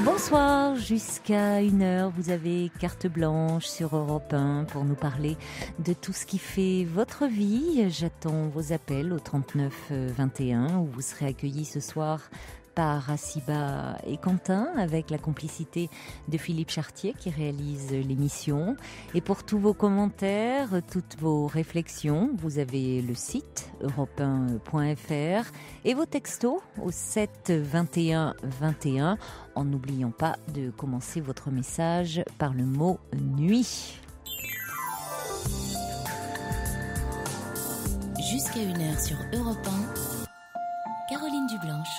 Bonsoir, jusqu'à 1h, vous avez carte blanche sur Europe 1 pour nous parler de tout ce qui fait votre vie. J'attends vos appels au 39 21 où vous serez accueillis ce soir par Asiba et Quentin avec la complicité de Philippe Chartier qui réalise l'émission. Et pour tous vos commentaires, toutes vos réflexions, vous avez le site europe1.fr et vos textos au 7 21 21 en n'oubliant pas de commencer votre message par le mot nuit. Jusqu'à 1h sur Europe 1, Caroline Dublanche.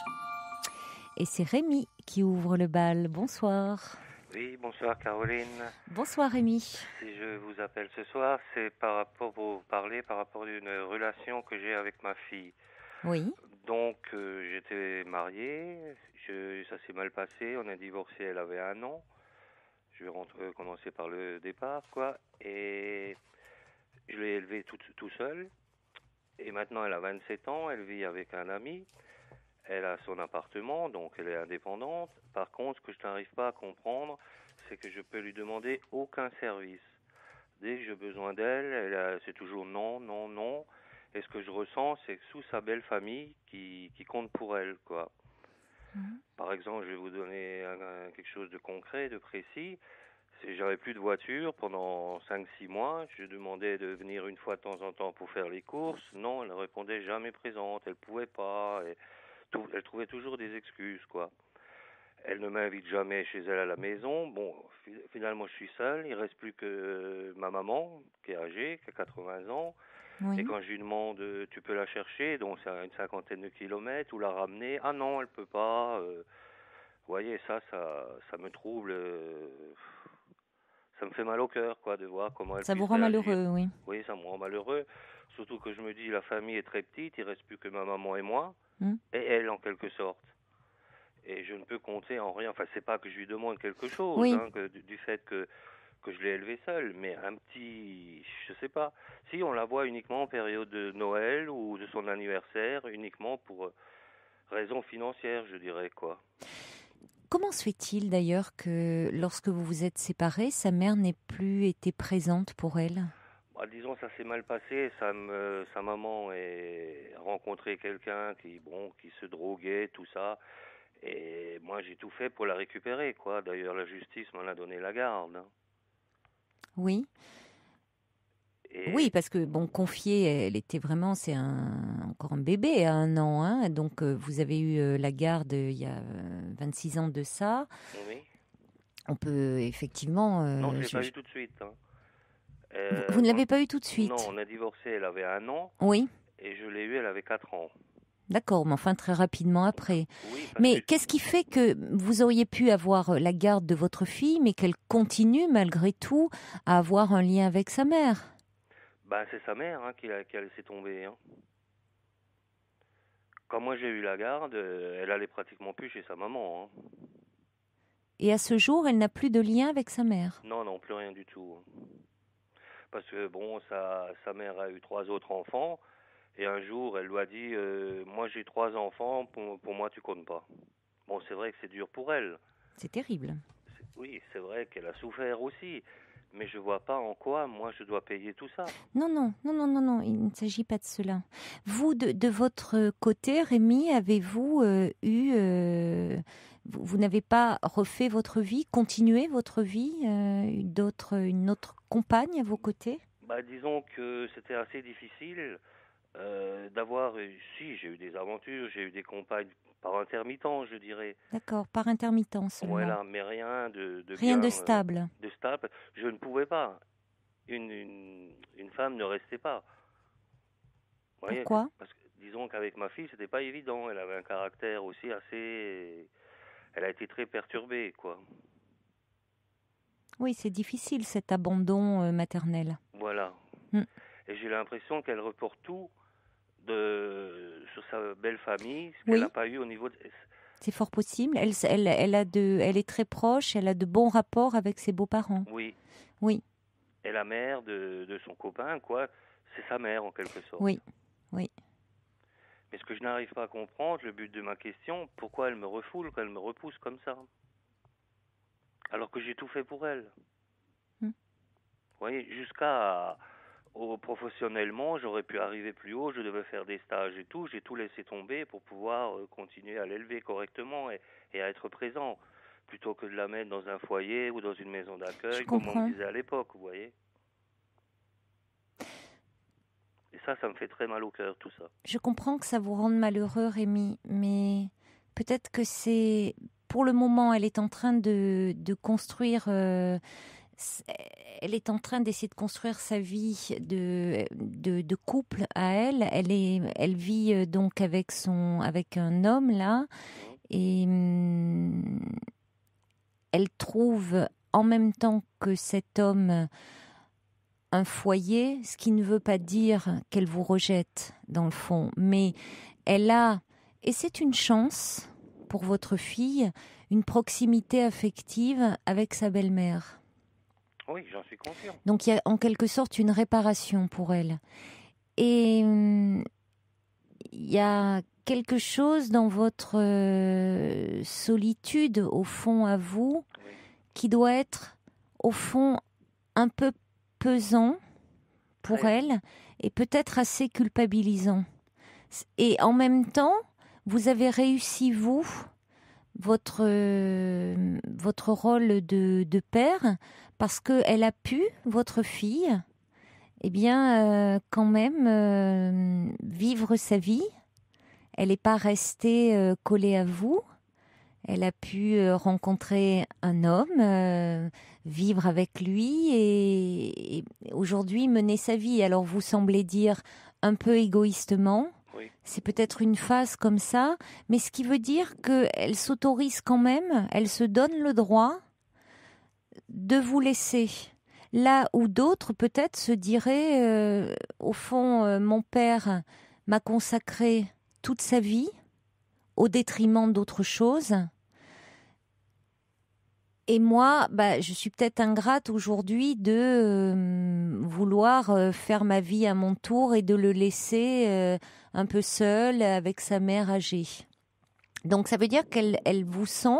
Et c'est Rémi qui ouvre le bal. Bonsoir. Oui, bonsoir Caroline. Bonsoir Rémi. Si je vous appelle ce soir, c'est pour vous parler par rapport d'une relation que j'ai avec ma fille. Oui. Donc, j'étais marié, ça s'est mal passé, on a divorcé, elle avait 1 an. Je vais commencer par le départ, quoi. Et je l'ai élevée tout seul. Et maintenant, elle a 27 ans, elle vit avec un ami. Elle a son appartement, donc elle est indépendante. Par contre, ce que je n'arrive pas à comprendre, c'est que je peux lui demander aucun service. Dès que j'ai besoin d'elle, c'est toujours non, non, non. Et ce que je ressens, c'est que sous sa belle famille qui compte pour elle, quoi. Par exemple, je vais vous donner quelque chose de concret, de précis. J'avais plus de voiture pendant 5-6 mois. Je demandais de venir une fois de temps en temps pour faire les courses. Non, elle répondait jamais présente, elle pouvait pas. Elle trouvait toujours des excuses, quoi. Elle ne m'invite jamais chez elle à la maison. Bon, finalement, je suis seul. Il reste plus que ma maman, qui est âgée, qui a 80 ans. Oui. Et quand je lui demande, tu peux la chercher, donc c'est à une 50aine de kilomètres, ou la ramener, ah non, elle peut pas. Vous voyez, ça me trouble. Ça me fait mal au cœur, quoi, de voir comment elle. Ça vous puisse rend réagir. malheureux, oui. Oui, ça me rend malheureux. Surtout que je me dis, la famille est très petite, il reste plus que ma maman et moi, et elle, en quelque sorte. Et je ne peux compter en rien. Enfin, c'est pas que je lui demande quelque chose, Oui. hein, du fait que je l'ai élevée seule, mais un petit, je sais pas. Si on la voit uniquement en période de Noël ou de son anniversaire, uniquement pour raisons financières, je dirais, quoi. Comment se fait-il d'ailleurs que lorsque vous vous êtes séparés, sa mère n'ait plus été présente pour elle ? Bah, disons, ça s'est mal passé. Sa maman a rencontré quelqu'un qui se droguait, tout ça. Et moi, j'ai tout fait pour la récupérer, quoi. D'ailleurs, la justice m'en a donné la garde. Hein. Oui. Oui, parce que confiée, elle était vraiment, encore un bébé à 1 an, hein. Donc vous avez eu la garde il y a 26 ans de ça. Oui. On peut effectivement. Non, je l'ai pas eu tout de suite. Hein. Vous ne l'avez pas eu tout de suite ? Non, on a divorcé, elle avait 1 an. Oui. Et je l'ai eu, elle avait 4 ans. D'accord, mais enfin très rapidement après. Oui, mais qu'est-ce qui fait que vous auriez pu avoir la garde de votre fille, mais qu'elle continue malgré tout à avoir un lien avec sa mère ? Ben, c'est sa mère qui a laissé tomber. Hein. Quand moi j'ai eu la garde, elle allait pratiquement plus chez sa maman. Hein. Et à ce jour, elle n'a plus de lien avec sa mère ? Non, plus rien du tout. Parce que sa mère a eu 3 autres enfants. Et un jour, elle lui a dit, moi j'ai 3 enfants, pour moi tu comptes pas. Bon, c'est vrai que c'est dur pour elle. C'est terrible. Oui, c'est vrai qu'elle a souffert aussi. Mais je vois pas en quoi, moi, je dois payer tout ça. Non, il ne s'agit pas de cela. Vous, de votre côté, Rémi, avez-vous vous n'avez pas refait votre vie, continué votre vie, une autre compagne à vos côtés ? Disons que c'était assez difficile d'avoir... Si, j'ai eu des aventures, j'ai eu des compagnes par intermittence, je dirais. D'accord, par intermittence seulement. Voilà, mais rien de rien bien, de stable. De stable. Je ne pouvais pas. Une femme ne restait pas. Vous voyez, Pourquoi? parce que disons qu'avec ma fille, c'était pas évident. Elle avait un caractère aussi assez. Elle a été très perturbée, quoi. Oui, c'est difficile cet abandon maternel. Voilà. Mm. Et j'ai l'impression qu'elle reporte tout sur sa belle famille, ce qu'elle Oui, n'a pas eu au niveau de. c'est fort possible. Elle est très proche, elle a de bons rapports avec ses beaux-parents. Oui. Oui, Et la mère de son copain, quoi, c'est sa mère en quelque sorte. oui, oui. Mais ce que je n'arrive pas à comprendre, le but de ma question, pourquoi elle me refoule, qu'elle me repousse comme ça, alors que j'ai tout fait pour elle. Mm. Vous voyez, professionnellement, j'aurais pu arriver plus haut, je devais faire des stages et tout, j'ai tout laissé tomber pour pouvoir continuer à l'élever correctement et à être présent, plutôt que de la mettre dans un foyer ou dans une maison Je d'accueil, comme on me comprends. disait à l'époque, vous voyez. Et ça me fait très mal au cœur, tout ça. Je comprends que ça vous rende malheureux, Rémi, mais peut-être que c'est... Pour le moment, elle est en train de construire... elle est en train d'essayer de construire sa vie de couple à elle. Elle vit donc avec un homme là, et elle trouve en même temps que cet homme un foyer, ce qui ne veut pas dire qu'elle vous rejette dans le fond, mais elle a, et c'est une chance pour votre fille, une proximité affective avec sa belle-mère. Oui, j'en suis conscient. Donc il y a en quelque sorte une réparation pour elle. Et il y a quelque chose dans votre solitude, au fond, à vous, Oui. qui doit être, au fond, un peu pesant pour Très. elle et peut-être assez culpabilisant. Et en même temps, vous avez réussi, vous, votre rôle de père, parce qu'elle a pu, votre fille, eh bien, quand même, vivre sa vie. Elle n'est pas restée collée à vous. Elle a pu rencontrer un homme, vivre avec lui et aujourd'hui mener sa vie. Alors vous semblez dire un peu égoïstement, Oui. c'est peut-être une phase comme ça, mais ce qui veut dire qu'elle s'autorise quand même, elle se donne le droit de vous laisser. Là où d'autres peut-être se diraient, au fond, mon père m'a consacré toute sa vie au détriment d'autres choses. Et moi, je suis peut-être ingrate aujourd'hui de vouloir faire ma vie à mon tour et de le laisser un peu seul avec sa mère âgée. Donc ça veut dire qu'elle vous sent,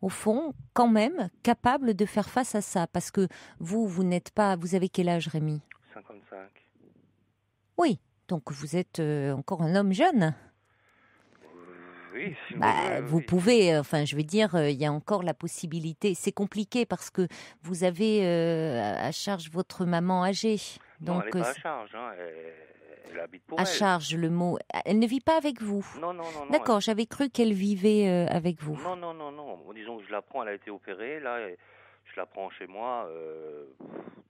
au fond, quand même capable de faire face à ça. Parce que vous n'êtes pas... Vous avez quel âge, Rémi? 55. Oui, donc vous êtes encore un homme jeune. Oui, si vous voulez, Vous oui. pouvez, enfin, je veux dire, il y a encore la possibilité. C'est compliqué parce que vous avez à charge votre maman âgée. Non, Donc, elle n'est pas à charge, hein. Elle habite pour à elle. charge, le mot. Elle ne vit pas avec vous. Non, non, non, non. D'accord, j'avais cru qu'elle vivait avec vous. Non, non, non, non. Bon, disons que je la prends, elle a été opérée, là, et je la prends chez moi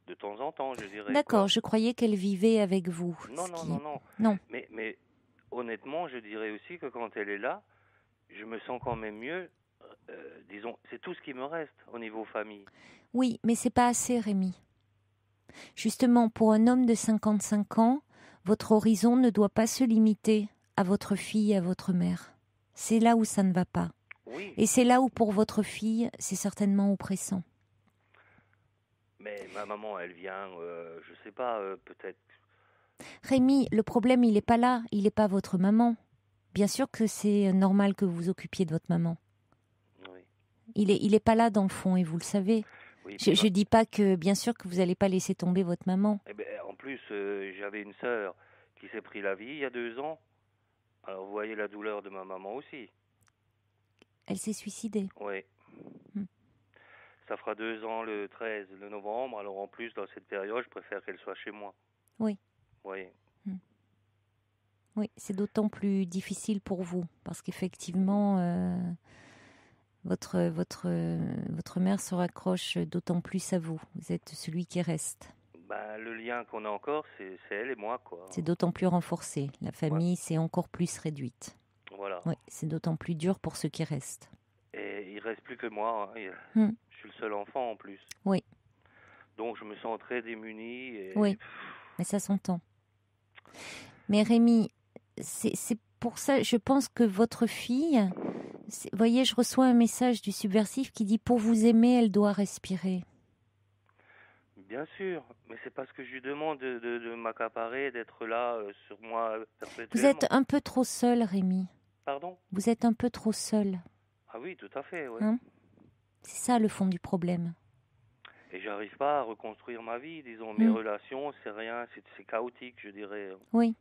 de temps en temps, je dirais. D'accord, Quoi. je croyais qu'elle vivait avec vous. Non, non, non, non. Non. Mais honnêtement, je dirais aussi que quand elle est là, je me sens quand même mieux. Disons, c'est tout ce qui me reste au niveau famille. Oui, mais c'est pas assez, Rémi. Justement, pour un homme de 55 ans, votre horizon ne doit pas se limiter à votre fille et à votre mère. C'est là où ça ne va pas. Oui. Et c'est là où, pour votre fille, c'est certainement oppressant. Mais ma maman, elle vient, je sais pas, peut-être. Rémi, le problème, il n'est pas là. Il n'est pas votre maman. Bien sûr que c'est normal que vous vous occupiez de votre maman. Oui. Il est pas là dans le fond, et vous le savez. Oui, Je dis pas que, bien sûr, que vous n'allez pas laisser tomber votre maman. eh ben, en plus, j'avais une sœur qui s'est pris la vie il y a 2 ans. Alors, vous voyez la douleur de ma maman aussi. Elle s'est suicidée. Oui. Ça fera 2 ans le 13 novembre. Alors, en plus, dans cette période, je préfère qu'elle soit chez moi. Oui. Oui. Oui, c'est d'autant plus difficile pour vous, parce qu'effectivement, votre mère se raccroche d'autant plus à vous. Vous êtes celui qui reste. le lien qu'on a encore, c'est elle et moi, quoi. C'est d'autant plus renforcé. La famille, Ouais. c'est encore plus réduite. Voilà. Oui, c'est d'autant plus dur pour ceux qui restent. Et il reste plus que moi. Hein. Hmm. Je suis le seul enfant en plus. Oui, Donc je me sens très démuni. Et... oui, mais ça s'entend. Mais Rémi, c'est pour ça, je pense que votre fille, voyez, je reçois un message du subversif qui dit « Pour vous aimer, elle doit respirer ». Bien sûr, mais c'est parce que je lui demande de m'accaparer, d'être là sur moi perpétuellement. Vous êtes un peu trop seul, Rémi. Pardon? Vous êtes un peu trop seul. Ah oui, tout à fait, ouais. Hein? C'est ça le fond du problème. Et j'arrive pas à reconstruire ma vie, disons, mes relations, c'est rien, c'est chaotique, je dirais. Oui.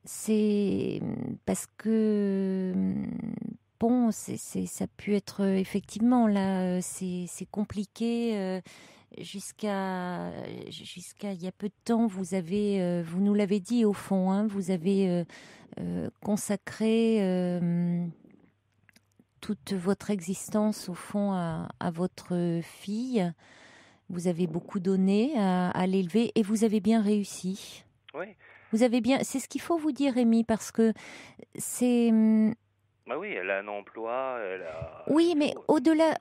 C'est parce que bon, ça a pu être effectivement là, c'est compliqué. Jusqu'à il y a peu de temps, vous nous l'avez dit au fond, hein, vous avez consacré toute votre existence au fond à votre fille. Vous avez beaucoup donné à l'élever et vous avez bien réussi. Oui. Vous avez bien, c'est ce qu'il faut vous dire, Rémi, parce que c'est. Bah oui, elle a un emploi, elle a. Oui, mais au-delà,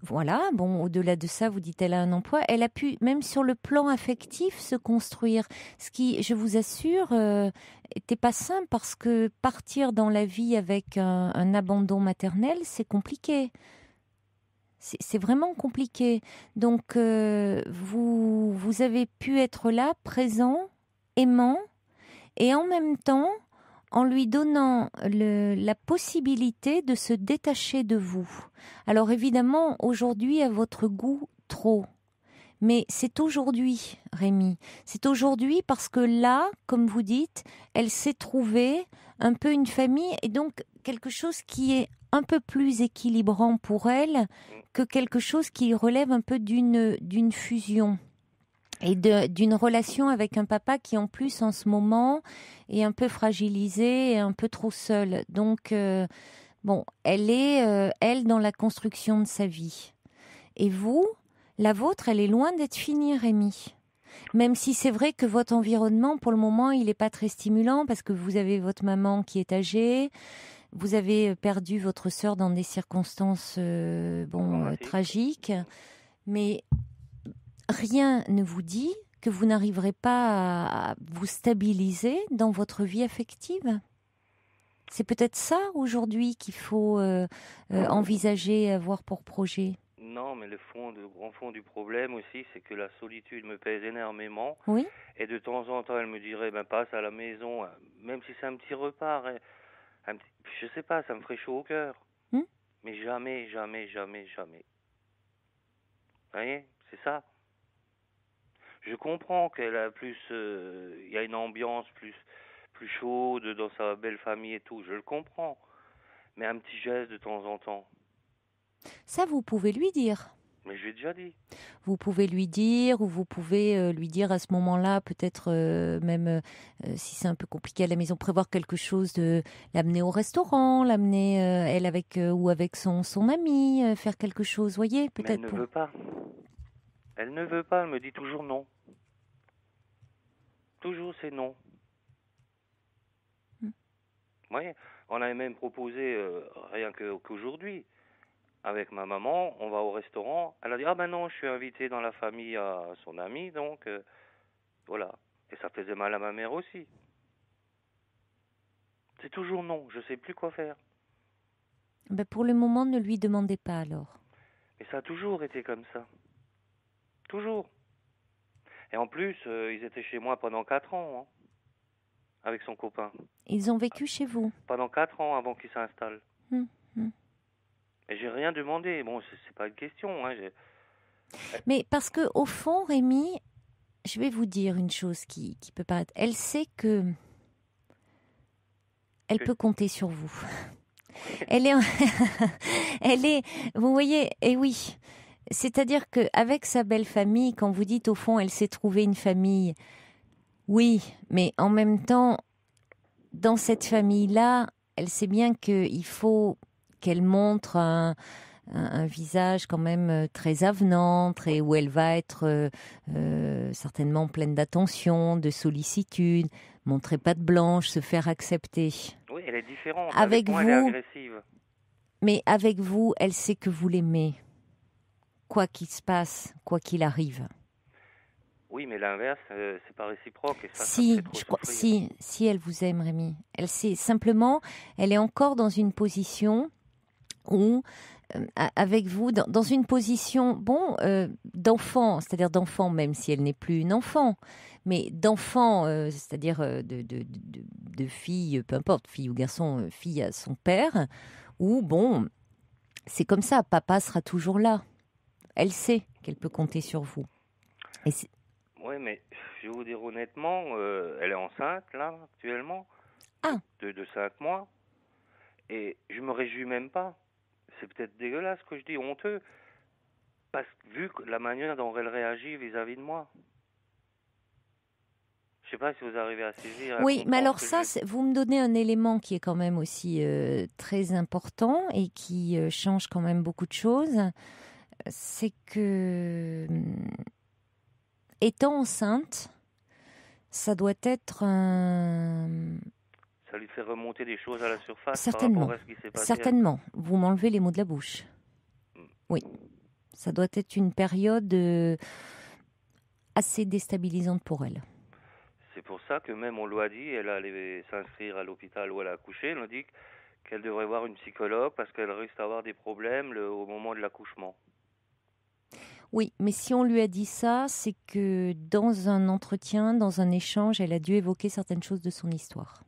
voilà, bon, au-delà de ça, vous dites elle a un emploi, elle a pu, même sur le plan affectif, se construire. Ce qui, je vous assure, n'était pas simple parce que partir dans la vie avec un abandon maternel, c'est compliqué. C'est vraiment compliqué. Donc, vous avez pu être là, présent, aimant, et en même temps, en lui donnant la possibilité de se détacher de vous. Alors évidemment, aujourd'hui, à votre goût, trop. Mais c'est aujourd'hui, Rémi. C'est aujourd'hui parce que là, comme vous dites, elle s'est trouvée un peu une famille et donc quelque chose qui est un peu plus équilibrant pour elle que quelque chose qui relève un peu d'une fusion. Et d'une relation avec un papa qui, en plus, en ce moment, est un peu fragilisé et un peu trop seul. Donc, bon, elle est, elle, dans la construction de sa vie. Et vous, la vôtre, elle est loin d'être finie, Rémi. Même si c'est vrai que votre environnement, pour le moment, il n'est pas très stimulant parce que vous avez votre maman qui est âgée, vous avez perdu votre sœur dans des circonstances, tragiques. Mais rien ne vous dit que vous n'arriverez pas à vous stabiliser dans votre vie affective. C'est peut-être ça aujourd'hui qu'il faut envisager et avoir pour projet. Non, mais le grand fond du problème aussi, c'est que la solitude me pèse énormément. Oui. Et de temps en temps, elle me dirait, passe à la maison, même si c'est un petit repas, je sais pas, ça me ferait chaud au cœur. Mais jamais, jamais, jamais, jamais. Vous voyez, c'est ça. Je comprends qu'elle a plus, il y a une ambiance plus chaude dans sa belle famille et tout, je le comprends. Mais un petit geste de temps en temps. Ça, vous pouvez lui dire. Mais je l'ai déjà dit. Vous pouvez lui dire, ou vous pouvez lui dire à ce moment-là, peut-être même si c'est un peu compliqué à la maison, prévoir quelque chose, de l'amener au restaurant, l'amener elle avec ou avec son ami, faire quelque chose, voyez, peut-être. Mais elle ne veut pas. Elle ne veut pas, elle me dit toujours non. Toujours c'est non. Vous voyez, on avait même proposé, rien qu'aujourd'hui, avec ma maman, on va au restaurant. Elle a dit, non, je suis invité dans la famille à son ami, donc voilà. Et ça faisait mal à ma mère aussi. C'est toujours non, je sais plus quoi faire. Pour le moment, ne lui demandez pas alors. Mais ça a toujours été comme ça. Toujours. Et en plus, ils étaient chez moi pendant 4 ans, hein, avec son copain. Ils ont vécu chez vous? Pendant 4 ans avant qu'ils s'installent. Et j'ai rien demandé. Bon, c'est pas une question. Hein, Mais parce que au fond, Rémi, je vais vous dire une chose qui peut paraître. Elle sait que elle peut compter sur vous. Elle est, vous voyez, et oui. C'est-à-dire qu'avec sa belle famille, quand vous dites au fond, elle s'est trouvée une famille, oui, mais en même temps, dans cette famille-là, elle sait bien qu'il faut qu'elle montre un visage quand même très avenant, où elle va être certainement pleine d'attention, de sollicitude, montrer patte blanche, se faire accepter. Oui, elle est différente. Avec moi, vous, elle est agressive. Mais avec vous, elle sait que vous l'aimez, quoi qu'il se passe, quoi qu'il arrive. Oui, mais l'inverse, c'est pas réciproque. Et ça, Si, ça me fait trop souffrir. si elle vous aime, Rémi. Elle sait simplement, elle est encore dans une position où, avec vous, dans une position, d'enfant, c'est-à-dire d'enfant, même si elle n'est plus une enfant, mais d'enfant, c'est-à-dire de fille, peu importe, fille ou garçon, fille à son père, où, c'est comme ça, papa sera toujours là. Elle sait qu'elle peut compter sur vous. Oui, mais je vais vous dire honnêtement, elle est enceinte, là, actuellement, de 5 mois, et je me réjouis même pas. C'est peut-être dégueulasse ce que je dis, honteux, parce que vu la manière dont elle réagit vis-à-vis de moi. Je sais pas si vous arrivez à saisir. Oui, mais alors ça, vous me donnez un élément qui est quand même aussi très important et qui change quand même beaucoup de choses. C'est que, étant enceinte, ça doit être un... Ça lui fait remonter des choses à la surface. Certainement. Par rapport à ce qui s'est passé. Certainement. Vous m'enlevez les mots de la bouche. Oui. Ça doit être une période assez déstabilisante pour elle. C'est pour ça que même on lui a dit, elle allait s'inscrire à l'hôpital où elle a accouché, elle a dit qu'elle devrait voir une psychologue parce qu'elle risque d'avoir des problèmes au moment de l'accouchement. Oui, mais si on lui a dit ça, c'est que dans un entretien, dans un échange, elle a dû évoquer certaines choses de son histoire.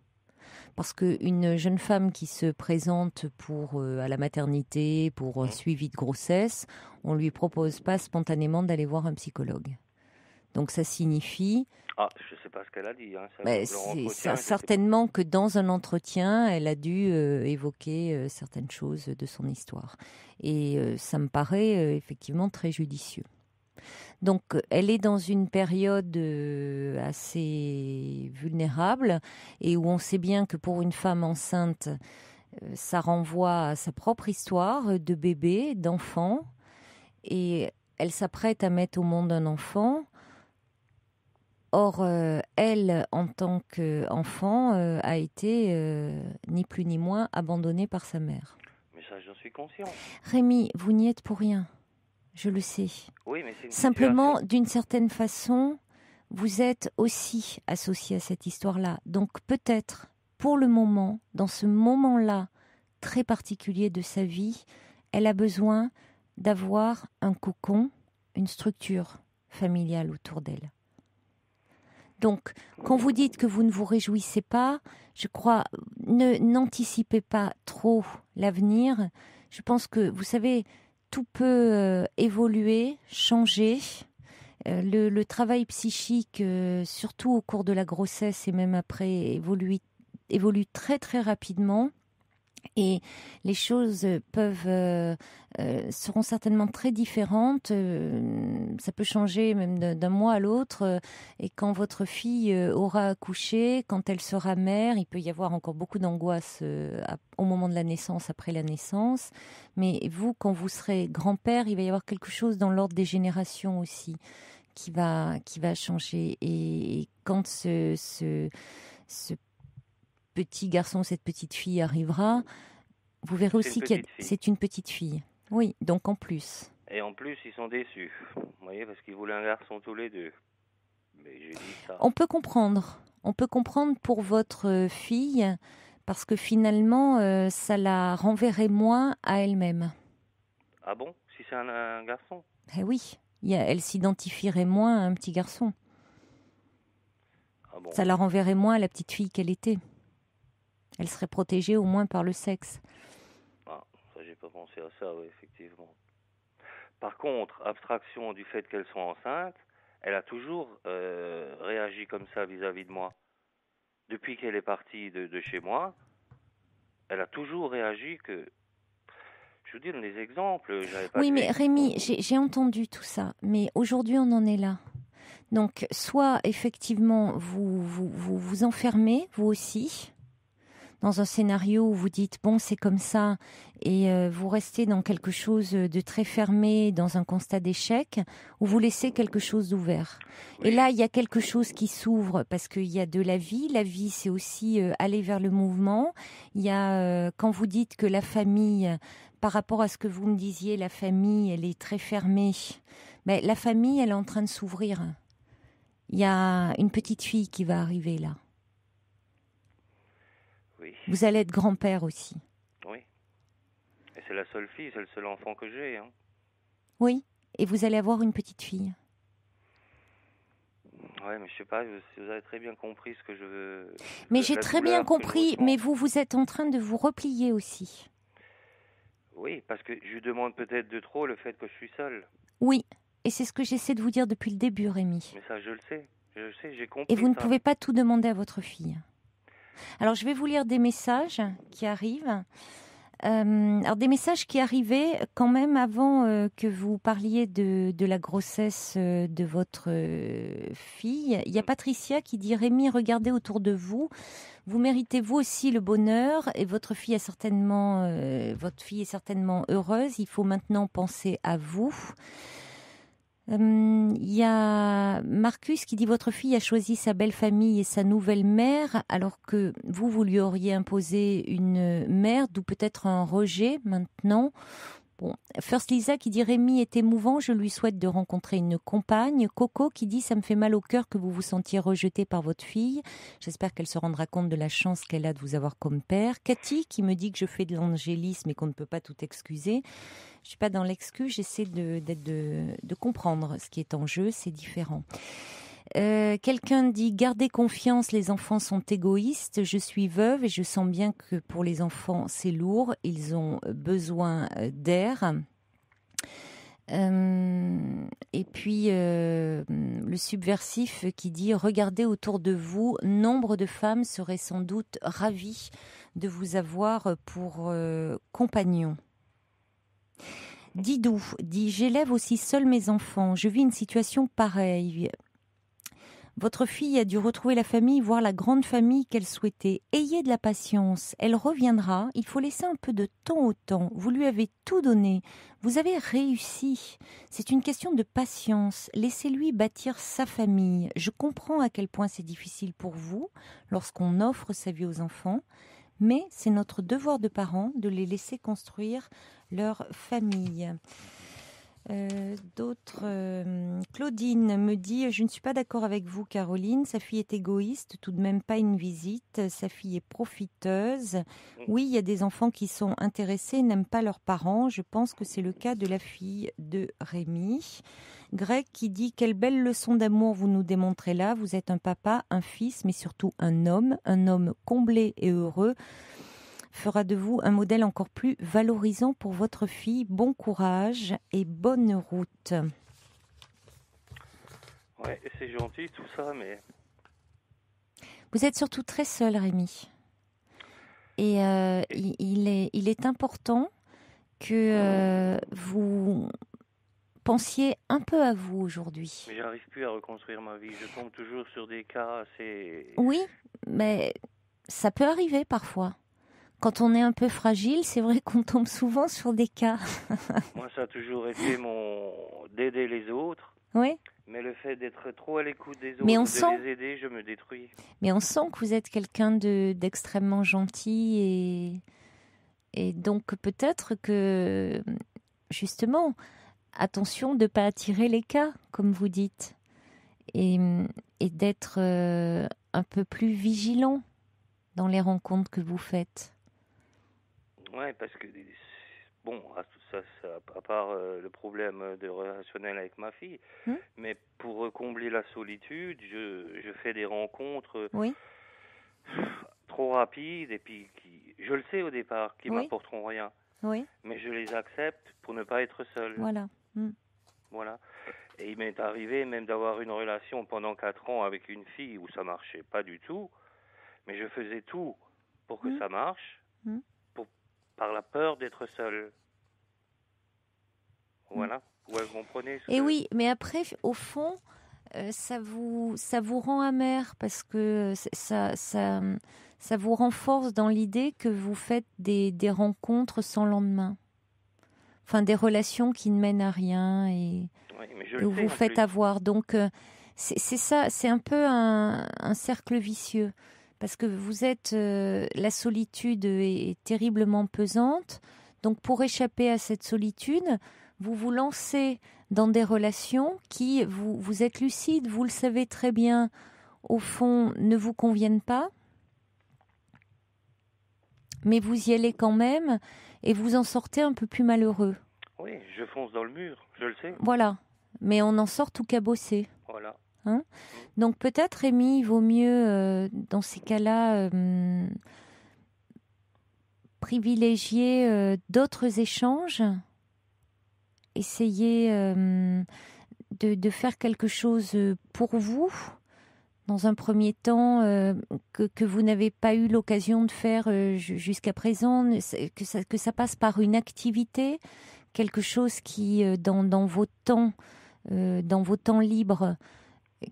Parce qu'une jeune femme qui se présente à la maternité, pour un suivi de grossesse, on ne lui propose pas spontanément d'aller voir un psychologue. Donc ça signifie... Ah, je ne sais pas ce qu'elle a dit. Hein. C'est certainement que dans un entretien, elle a dû évoquer certaines choses de son histoire. Et ça me paraît effectivement très judicieux. Donc, elle est dans une période assez vulnérable et où on sait bien que pour une femme enceinte, ça renvoie à sa propre histoire de bébé, d'enfant. Et elle s'apprête à mettre au monde un enfant. Or, elle, en tant qu'enfant, a été ni plus ni moins abandonnée par sa mère. Mais ça, j'en suis conscient. Rémi, vous n'y êtes pour rien. Je le sais. Oui, mais c'est simplement, situation. D'une certaine façon, vous êtes aussi associé à cette histoire-là. Donc peut-être, pour le moment, dans ce moment-là très particulier de sa vie, elle a besoin d'avoir un cocon, une structure familiale autour d'elle. Donc, quand vous dites que vous ne vous réjouissez pas, je crois, n'anticipez pas trop l'avenir. Je pense que, vous savez, tout peut évoluer, changer. Le travail psychique, surtout au cours de la grossesse et même après, évolue très très rapidement. Et les choses seront certainement très différentes. Ça peut changer même d'un mois à l'autre. Et quand votre fille aura accouché, quand elle sera mère, il peut y avoir encore beaucoup d'angoisse au moment de la naissance, après la naissance. Mais vous, quand vous serez grand-père, il va y avoir quelque chose dans l'ordre des générations aussi qui va changer. Et quand ce petit garçon, cette petite fille arrivera, vous verrez aussi que c'est une petite fille. Oui, donc en plus. Et en plus, ils sont déçus. Vous voyez, parce qu'ils voulaient un garçon tous les deux. Mais j'ai dit ça. On peut comprendre. On peut comprendre pour votre fille, parce que finalement, ça la renverrait moins à elle-même. Ah bon? Si c'est un garçon? Eh oui, elle s'identifierait moins à un petit garçon. Ah bon? Ça la renverrait moins à la petite fille qu'elle était. Elle serait protégée au moins par le sexe. Ah, ça j'ai pas pensé à ça, oui, effectivement. Par contre, abstraction du fait qu'elle soit enceinte, elle a toujours réagi comme ça vis-à-vis de moi. Depuis qu'elle est partie de chez moi, elle a toujours réagi que... Je vous donne des exemples. Oui, mais Rémi, j'ai entendu tout ça, mais aujourd'hui on en est là. Donc, soit effectivement vous enfermez, vous aussi, dans un scénario où vous dites bon c'est comme ça et vous restez dans quelque chose de très fermé, dans un constat d'échec, ou vous laissez quelque chose d'ouvert. Oui. Et là il y a quelque chose qui s'ouvre parce qu'il y a de la vie. La vie c'est aussi aller vers le mouvement. Il y a quand vous dites que la famille, par rapport à ce que vous me disiez, la famille elle est très fermée. Mais la famille elle est en train de s'ouvrir. Il y a une petite fille qui va arriver là. Oui. Vous allez être grand-père aussi. Oui. Et c'est la seule fille, c'est le seul enfant que j'ai. Hein. Oui, et vous allez avoir une petite fille. Ouais, mais je sais pas si vous avez très bien compris ce que je veux. Mais j'ai très bien compris, mais vous êtes en train de vous replier aussi. Oui, parce que je lui demande peut-être de trop le fait que je suis seul. Oui, et c'est ce que j'essaie de vous dire depuis le début, Rémi. Mais ça, je le sais, j'ai compris. Et vous ne ça. pouvez pas tout demander à votre fille. Alors, je vais vous lire des messages qui arrivent. Alors, des messages qui arrivaient quand même avant que vous parliez de la grossesse de votre fille. Il y a Patricia qui dit « Rémi, regardez autour de vous. Vous méritez vous aussi le bonheur et votre fille est certainement heureuse. Il faut maintenant penser à vous. » Il y a Marcus qui dit « Votre fille a choisi sa belle famille et sa nouvelle mère alors que vous lui auriez imposé une mère, d'où peut-être un rejet maintenant. » Bon. First Lisa qui dit « Rémi est émouvant, je lui souhaite de rencontrer une compagne. » Coco qui dit « Ça me fait mal au cœur que vous vous sentiez rejeté par votre fille. J'espère qu'elle se rendra compte de la chance qu'elle a de vous avoir comme père. » Cathy qui me dit que je fais de l'angélisme et qu'on ne peut pas tout excuser. Je ne suis pas dans l'excuse, j'essaie de comprendre ce qui est en jeu, c'est différent. Quelqu'un dit « Gardez confiance, les enfants sont égoïstes. Je suis veuve et je sens bien que pour les enfants, c'est lourd. Ils ont besoin d'air. » Et puis, le subversif qui dit « Regardez autour de vous, nombre de femmes seraient sans doute ravies de vous avoir pour compagnon. » Didou dit « J'élève aussi seule mes enfants. Je vis une situation pareille. Votre fille a dû retrouver la famille, voire la grande famille qu'elle souhaitait. Ayez de la patience, elle reviendra. Il faut laisser un peu de temps au temps. Vous lui avez tout donné. Vous avez réussi. C'est une question de patience. Laissez-lui bâtir sa famille. Je comprends à quel point c'est difficile pour vous lorsqu'on offre sa vie aux enfants, mais c'est notre devoir de parents de les laisser construire leur famille. Claudine me dit « Je ne suis pas d'accord avec vous, Caroline. Sa fille est égoïste, tout de même pas une visite. Sa fille est profiteuse. Oui, il y a des enfants qui sont intéressés, n'aiment pas leurs parents. Je pense que c'est le cas de la fille de Rémi. » Greg qui dit « Quelle belle leçon d'amour vous nous démontrez là. Vous êtes un papa, un fils, mais surtout un homme comblé et heureux. Fera de vous un modèle encore plus valorisant pour votre fille. Bon courage et bonne route. » Ouais, c'est gentil tout ça, mais... Vous êtes surtout très seul, Rémi. Et il est important que vous pensiez un peu à vous aujourd'hui. Mais j'arrive plus à reconstruire ma vie. Je tombe toujours sur des cas assez... Oui, mais ça peut arriver parfois. Quand on est un peu fragile, c'est vrai qu'on tombe souvent sur des cas. Moi, ça a toujours été d'aider les autres. Oui. Mais le fait d'être trop à l'écoute des autres, de les aider, je me détruis. Mais on sent que vous êtes quelqu'un d'extrêmement gentil et donc peut-être que, justement, attention de ne pas attirer les cas, comme vous dites, et d'être un peu plus vigilant dans les rencontres que vous faites. Ouais, parce que, bon, ça à part le problème de relationnel avec ma fille, mais pour combler la solitude, je fais des rencontres trop rapides, et puis je le sais au départ, qui m'apporteront rien. Oui. Mais je les accepte pour ne pas être seul. Voilà. Voilà. Et il m'est arrivé même d'avoir une relation pendant 4 ans avec une fille où ça marchait pas du tout, mais je faisais tout pour que ça marche, par la peur d'être seul. Voilà. Vous comprenez Et oui, mais après, au fond, ça vous rend amer parce que ça vous renforce dans l'idée que vous faites des rencontres sans lendemain. Enfin, des relations qui ne mènent à rien et où vous faites avoir. Donc, c'est ça, c'est un peu un cercle vicieux. Parce que la solitude est terriblement pesante. Donc, pour échapper à cette solitude, vous vous lancez dans des relations qui, vous êtes lucide, vous le savez très bien, au fond, ne vous conviennent pas. Mais vous y allez quand même et vous en sortez un peu plus malheureux. Oui, je fonce dans le mur, je le sais. Voilà, mais on en sort tout cabossé. Voilà. Hein ? Donc peut-être, Rémi, il vaut mieux, dans ces cas-là, privilégier d'autres échanges, essayer de faire quelque chose pour vous, dans un premier temps, que vous n'avez pas eu l'occasion de faire jusqu'à présent, que ça passe par une activité, quelque chose qui, dans vos temps libres,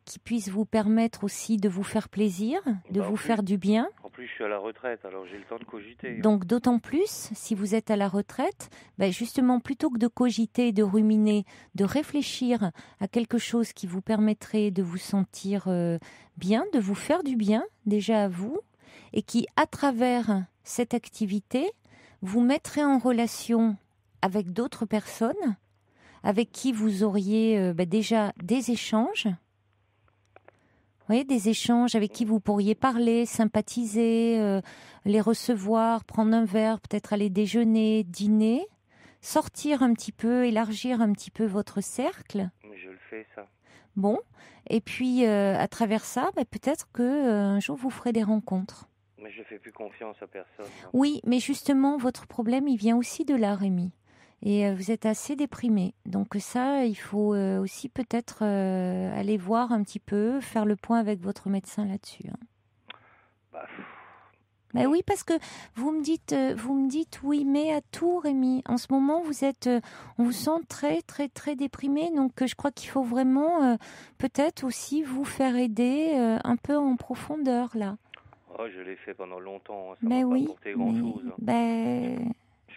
qui puisse vous permettre aussi de vous faire plaisir, de vous faire du bien. En plus, je suis à la retraite, alors j'ai le temps de cogiter. Donc, d'autant plus, si vous êtes à la retraite, justement, plutôt que de cogiter, de ruminer, de réfléchir à quelque chose qui vous permettrait de vous sentir bien, de vous faire du bien, déjà à vous, et qui, à travers cette activité, vous mettrait en relation avec d'autres personnes, avec qui vous auriez déjà des échanges. Vous voyez, des échanges avec qui vous pourriez parler, sympathiser, les recevoir, prendre un verre, peut-être aller déjeuner, dîner, sortir un petit peu, élargir un petit peu votre cercle. Je le fais, ça. Bon, et puis à travers ça, peut-être qu'un jour vous ferez des rencontres. Mais je ne fais plus confiance à personne. Non. Oui, mais justement, votre problème, il vient aussi de là, Rémi. Et vous êtes assez déprimé. Donc ça, il faut aussi peut-être aller voir un petit peu, faire le point avec votre médecin là-dessus. Hein. Oui, parce que vous me dites oui, mais à tout, Rémi. En ce moment, on vous sent très, très, très déprimé. Donc je crois qu'il faut vraiment peut-être aussi vous faire aider un peu en profondeur, là. Oh, je l'ai fait pendant longtemps. Ça m'a pas apporté grand-chose.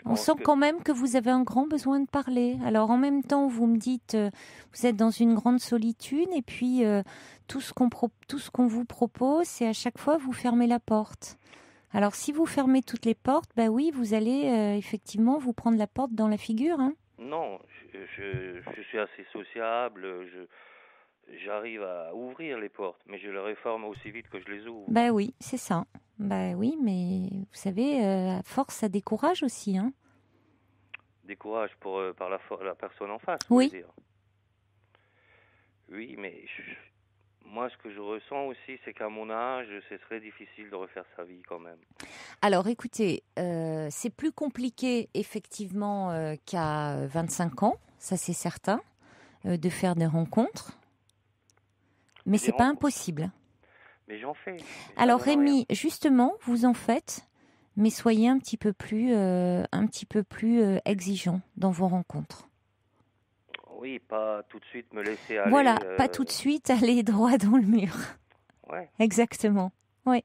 On sent quand même que vous avez un grand besoin de parler. Alors en même temps, vous me dites, vous êtes dans une grande solitude et puis tout ce qu'on vous propose, c'est à chaque fois vous fermez la porte. Alors si vous fermez toutes les portes, oui, vous allez effectivement vous prendre la porte dans la figure. Hein. Non, je suis assez sociable, j'arrive à ouvrir les portes, mais je les referme aussi vite que je les ouvre. Oui, c'est ça. Oui, mais vous savez, à force, ça décourage aussi. Hein. Décourage par la personne en face, oui. Dire. Oui, mais moi, ce que je ressens aussi, c'est qu'à mon âge, c'est très difficile de refaire sa vie quand même. Alors, écoutez, c'est plus compliqué, effectivement, qu'à 25 ans, ça c'est certain, de faire des rencontres. Mais c'est pas impossible. Mais j'en fais. Alors Rémi, justement, vous en faites, mais soyez un petit peu plus exigeant dans vos rencontres. Oui, pas tout de suite me laisser aller. Voilà, pas tout de suite aller droit dans le mur. Ouais. Exactement. Ouais.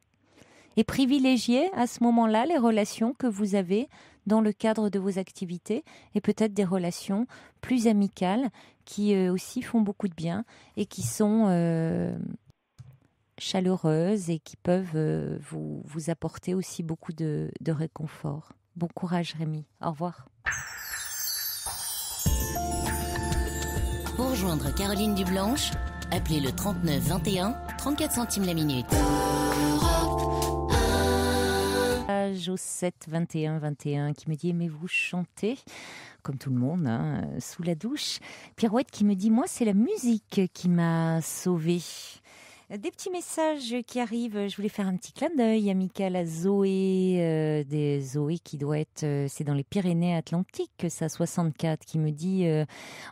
Et privilégier à ce moment-là les relations que vous avez dans le cadre de vos activités et peut-être des relations plus amicales qui aussi font beaucoup de bien et qui sont chaleureuses et qui peuvent vous apporter aussi beaucoup de réconfort. Bon courage Rémi, au revoir. Pour rejoindre Caroline Dublanche, appelez le 39 21, 34 centimes la minute. Au 7 21 21 qui me dit aimez-vous chanter comme tout le monde sous la douche. Pirouette qui me dit moi c'est la musique qui m'a sauvée. Des petits messages qui arrivent. Je voulais faire un petit clin d'œil amical à Zoé, Zoé qui doit être, c'est dans les Pyrénées-Atlantiques, ça 64, qui me dit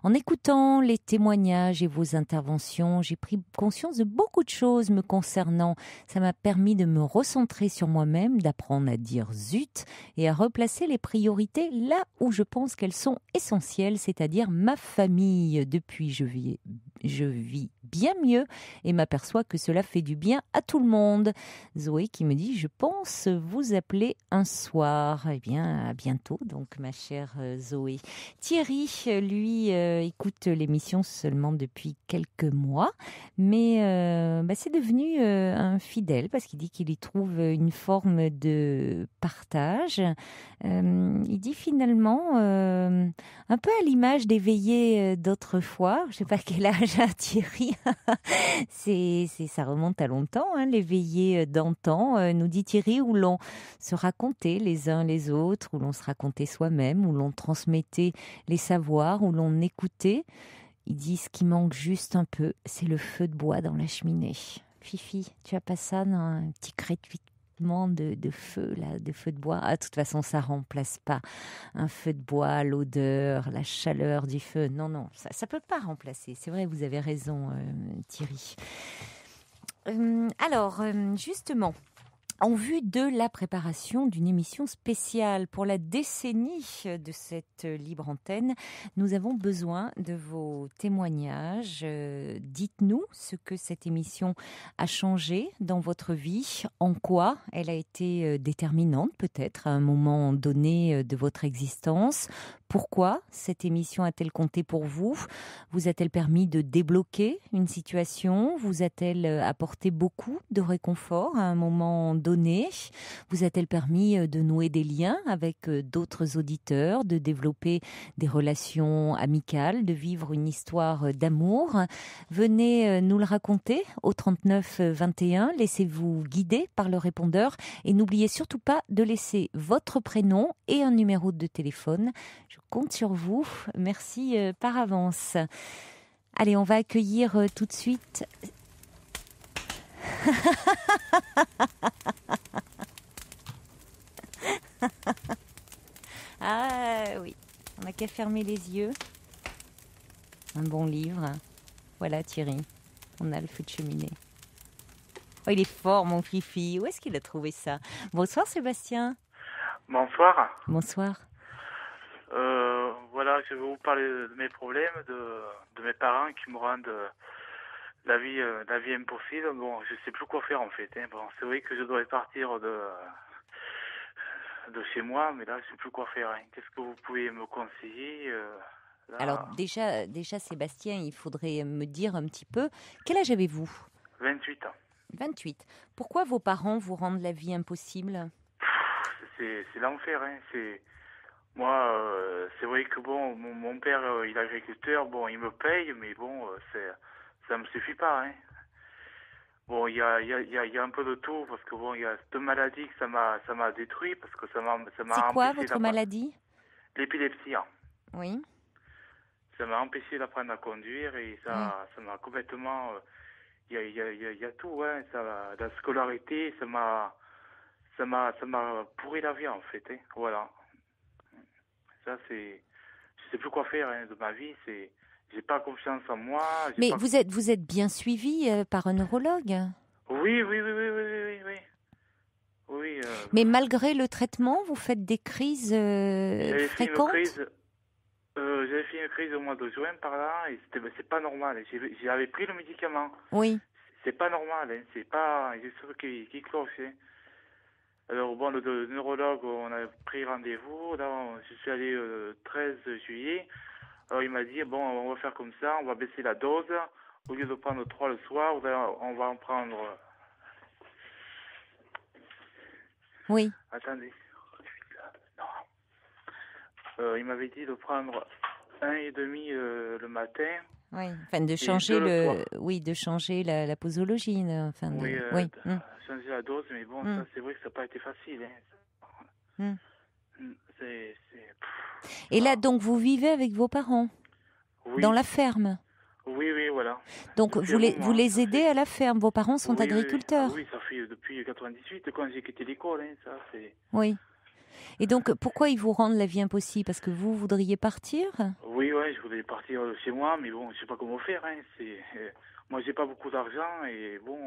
en écoutant les témoignages et vos interventions, j'ai pris conscience de beaucoup de choses me concernant. Ça m'a permis de me recentrer sur moi-même, d'apprendre à dire zut et à replacer les priorités là où je pense qu'elles sont essentielles, c'est-à-dire ma famille. Depuis, je je vis bien mieux et m'aperçois que cela fait du bien à tout le monde. Zoé qui me dit, je pense vous appeler un soir. Eh bien, à bientôt, donc, ma chère Zoé. Thierry, lui, écoute l'émission seulement depuis quelques mois, mais c'est devenu un fidèle parce qu'il dit qu'il y trouve une forme de partage. Il dit finalement, un peu à l'image des veillées d'autrefois, je ne sais pas quel âge a Thierry, ça remonte à longtemps, hein, les veillées d'antan, nous dit Thierry, où l'on se racontait les uns les autres, où l'on se racontait soi-même, où l'on transmettait les savoirs, où l'on écoutait. Il dit ce qui manque juste un peu, c'est le feu de bois dans la cheminée. Fifi, tu as pas ça dans un petit crépitement de feu, là, de feu de bois? Ah, de toute façon, ça remplace pas un feu de bois, l'odeur, la chaleur du feu. Non, non, ça peut pas remplacer. C'est vrai, vous avez raison, Thierry. Justement, en vue de la préparation d'une émission spéciale pour la décennie de cette libre antenne, nous avons besoin de vos témoignages. Dites-nous ce que cette émission a changé dans votre vie, en quoi elle a été déterminante peut-être à un moment donné de votre existence. Pourquoi cette émission a-t-elle compté pour vous? Vous a-t-elle permis de débloquer une situation? Vous a-t-elle apporté beaucoup de réconfort à un moment donné? Vous a-t-elle permis de nouer des liens avec d'autres auditeurs, de développer des relations amicales, de vivre une histoire d'amour? Venez nous le raconter au 39 21. Laissez-vous guider par le répondeur et n'oubliez surtout pas de laisser votre prénom et un numéro de téléphone. Je compte sur vous. Merci par avance. Allez, on va accueillir tout de suite. Ah oui, on n'a qu'à fermer les yeux. Un bon livre. Voilà Thierry, on a le feu de cheminée. Oh, il est fort mon Fifi. Où est-ce qu'il a trouvé ça? Bonsoir Sébastien. Bonsoir. Bonsoir. Voilà, je vais vous parler de mes problèmes, de mes parents qui me rendent la vie impossible. Bon, je sais plus quoi faire en fait. Hein. Bon, c'est vrai que je devrais partir de chez moi, mais là, je sais plus quoi faire. Hein. Qu'est-ce que vous pouvez me conseiller là? Alors déjà Sébastien, il faudrait me dire un petit peu, quel âge avez-vous? 28 ans. 28. Pourquoi vos parents vous rendent la vie impossible? C'est l'enfer. Hein. Moi, c'est vrai que bon, mon père, il est agriculteur, bon, il me paye, mais bon, ça me suffit pas, hein. Bon, il y a un peu de tout, parce que bon, il y a cette maladie que ça m'a détruit, parce que ça m'a C'est quoi votre maladie? L'épilepsie, hein. Oui. Ça m'a empêché d'apprendre à conduire et ça m'a complètement, il y a tout, hein, la scolarité, ça m'a pourri la vie, en fait, hein, voilà. Ça, je sais plus quoi faire hein, de ma vie. J'ai pas confiance en moi. Mais vous êtes bien suivi par un neurologue? Oui. Mais malgré le traitement, vous faites des crises fréquentes? J'avais fait une crise au mois de juin par là et c'est pas normal. J'avais pris le médicament. Oui. C'est pas normal. Hein, c'est pas. Il y a des trucs qui clochent. Hein. Alors bon, le neurologue, on a pris rendez-vous. Là, je suis allé le 13 juillet. Alors il m'a dit, bon, on va faire comme ça, on va baisser la dose. Au lieu de prendre 3 le soir, on va en prendre... Oui. Attendez. Non. Il m'avait dit de prendre 1,5 le matin. Oui, enfin de changer de changer la posologie. Enfin, oui. Changer la dose, mais bon, ça c'est vrai que ça n'a pas été facile. Hein. Et là, donc, vous vivez avec vos parents? Oui. Dans la ferme? Oui, voilà. Donc, vous les aidez à la ferme? Vos parents sont agriculteurs? Oui, ça fait depuis 1998, quand j'ai quitté l'école. Hein, ça, c'est... Oui. Et donc, pourquoi ils vous rendent la vie impossible? Parce que vous voudriez partir? Oui, je voudrais partir chez moi, mais bon, je sais pas comment faire. Hein. Moi, j'ai pas beaucoup d'argent et bon,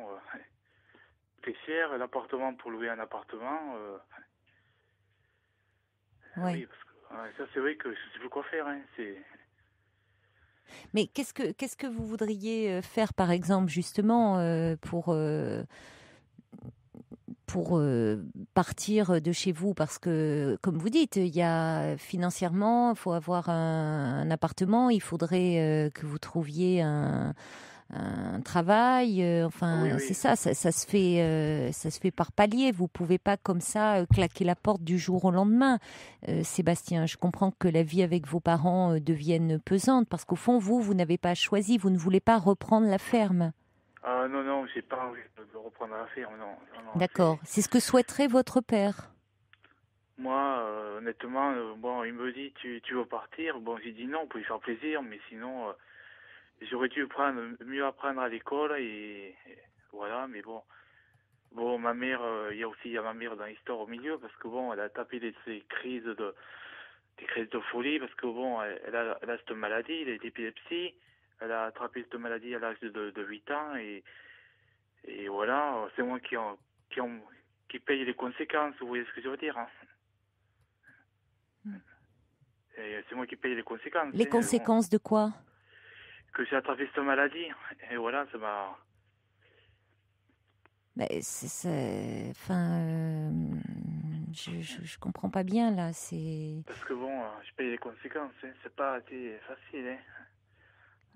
c'est cher, l'appartement pour louer un appartement. Oui, parce que ça, c'est vrai que je sais plus quoi faire. Hein. Mais qu'est-ce que vous voudriez faire, par exemple, justement, pour partir de chez vous? Parce que, comme vous dites, il y a financièrement, il faut avoir un appartement, il faudrait que vous trouviez un travail. Oui, Enfin, c'est oui. ça, ça se fait par palier. Vous pouvez pas comme ça claquer la porte du jour au lendemain. Sébastien, je comprends que la vie avec vos parents devienne pesante parce qu'au fond, vous n'avez pas choisi, vous ne voulez pas reprendre la ferme. Ah non, non, j'ai pas envie de reprendre la ferme, non, non, non, D'accord. C'est ce que souhaiterait votre père. Moi, honnêtement, bon, il me dit, tu veux partir? Bon, j'ai dit non pour lui faire plaisir, mais sinon, j'aurais dû mieux apprendre à l'école et voilà, mais bon. Bon, ma mère, il y a ma mère dans l'histoire au milieu parce que bon, elle a tapé des crises de folie parce que bon, elle a cette maladie, l'épilepsie. Elle a attrapé cette maladie à l'âge de 8 ans et voilà, c'est moi qui, en- qui paye les conséquences, vous voyez ce que je veux dire, hein. Et c'est moi qui paye les conséquences, Les hein, bon, conséquences de quoi? que j'ai attrapé cette maladie. Et voilà, ça m'a... Ben, enfin, je comprends pas bien là. Parce que bon, je paye les conséquences, hein. C'est pas assez facile, hein.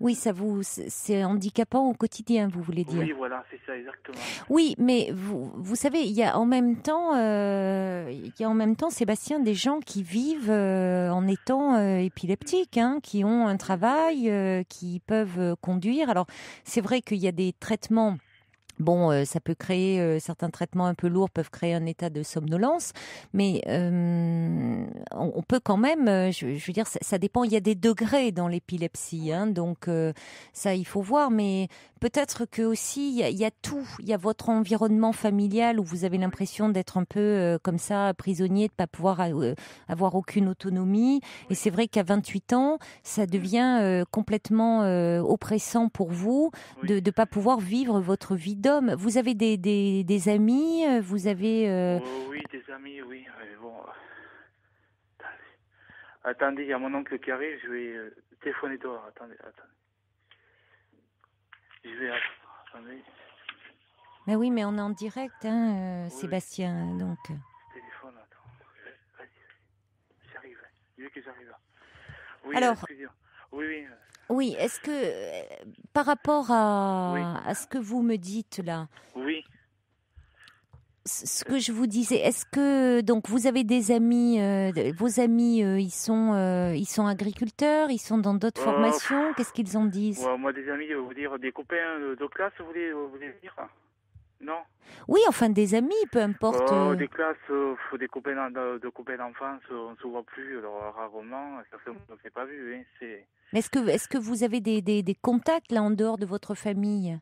Oui, c'est handicapant au quotidien, vous voulez Oui, dire. voilà, c'est ça, exactement. Oui, mais vous savez, il y a en même temps, Sébastien, des gens qui vivent en étant épileptiques, hein, qui ont un travail, qui peuvent conduire. Alors, c'est vrai qu'il y a des traitements. Bon, ça peut créer, certains traitements un peu lourds peuvent créer un état de somnolence, mais on peut quand même, je veux dire, ça dépend, il y a des degrés dans l'épilepsie, hein, donc ça, il faut voir, mais peut-être que aussi, il y a tout, il y a votre environnement familial où vous avez l'impression d'être un peu comme ça, prisonnier, de pas pouvoir avoir aucune autonomie, et c'est vrai qu'à 28 ans, ça devient complètement oppressant pour vous Oui. de ne pas pouvoir vivre votre vie d'homme. Vous avez des amis, vous avez... Oh, oui, des amis, oui. Bon, attendez, il y a mon oncle qui arrive, je vais téléphoner dehors. Attendez, attendez. Je vais... Attendez. Mais oui, mais on est en direct, hein, Oui, oui, Sébastien, donc... téléphone, attends. Vas-y, j'arrive. Il veut que j'arrive là. Oui, Alors, excusez-moi. Oui, oui, oui, est-ce que par rapport oui, à ce que vous me dites là, oui. ce que je vous disais, est-ce que donc vous avez des amis, vos amis, ils sont agriculteurs, ils sont dans d'autres formations, qu'est-ce qu'ils en disent? Ouais, moi, des amis, vous dire des copains de classe, vous voulez dire? Non? Oui, enfin des amis, peu importe. Des classes, des copains de copains d'enfance, on se voit plus, alors rarement, ça fait longtemps qu'on ne s'est pas vu, hein, c'est... Mais est-ce que vous avez des contacts là en dehors de votre famille?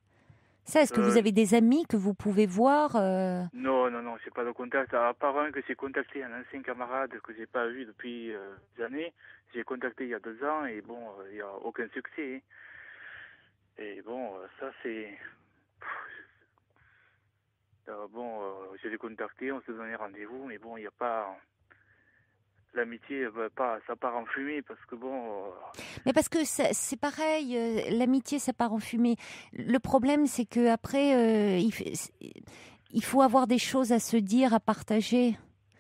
Ça, est-ce que vous Euh, avez des amis que vous pouvez voir non, non, non, j'ai pas de contact, à part un que j'ai contacté, un ancien camarade que j'ai pas vu depuis des années, j'ai contacté il y a 2 ans, et bon, il n'y a aucun succès, hein. Et bon, ça c'est... bon, je l'ai contacté, on s'est donné rendez-vous, mais bon, il n'y a pas... L'amitié, pas, ça part en fumée, parce que bon... Mais parce que c'est pareil, l'amitié, ça part en fumée. Le problème, c'est que après, il faut avoir des choses à se dire, à partager.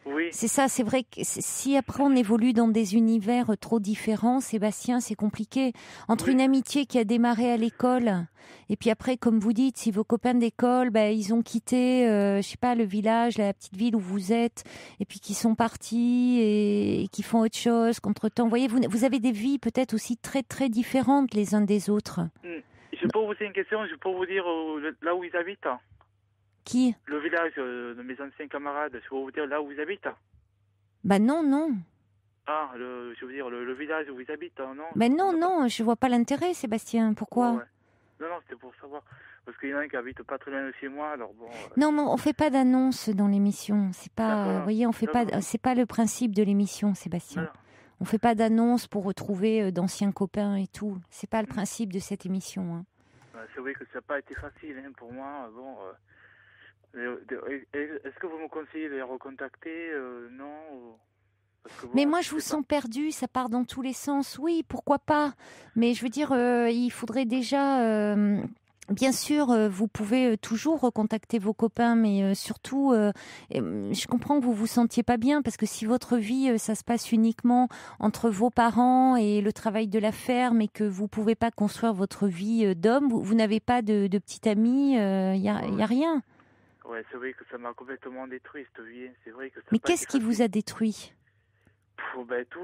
oui, C'est ça, c'est vrai que si après on évolue dans des univers trop différents, Sébastien, c'est compliqué. Entre une oui, amitié qui a démarré à l'école, et puis après, comme vous dites, si vos copains d'école, ben, ils ont quitté, je sais pas, le village, la petite ville où vous êtes, et puis qui sont partis et qui font autre chose qu'entre-temps. Vous voyez, vous avez des vies peut-être aussi très, très différentes les uns des autres. hmm. Je peux vous poser une question, je peux vous dire là où ils habitent, hein. Qui? Le village de mes anciens camarades, je peux vous dire là où ils habitent. Ben non, non. Ah, je veux dire le village où ils habitent, hein, non? Ben On non, n'a pas... non, je vois pas l'intérêt, Sébastien. Ouais, Pourquoi? ouais. Non, non, c'était pour savoir. Parce qu'il y en a un qui habite pas très loin de chez moi, alors bon... Non, mais on fait pas d'annonce dans l'émission. C'est pas, vous D'accord, voyez, on fait pas, d'accord. c'est pas le principe de l'émission, Non, Sébastien. non. On fait pas d'annonce pour retrouver d'anciens copains et tout. C'est pas le Hmm. principe de cette émission, hein. C'est vrai que ça n'a pas été facile, hein, pour moi. Bon, est-ce que vous me conseillez de les recontacter? Non? Parce que Mais bon, moi, je je vous sais pas. sens perdu, ça part dans tous les sens. Oui, pourquoi pas? Mais je veux dire, il faudrait déjà... bien sûr, vous pouvez toujours recontacter vos copains, mais surtout, je comprends que vous vous sentiez pas bien, parce que si votre vie, ça se passe uniquement entre vos parents et le travail de la ferme, et que vous pouvez pas construire votre vie d'homme, vous n'avez pas de petite amie, Ouais, y a ouais. rien. Ouais, c'est vrai que ça m'a complètement détruit cette vie. C'est vrai que ça n'a Mais pas été qu'est-ce qui vous facile. a détruit? Ben tout,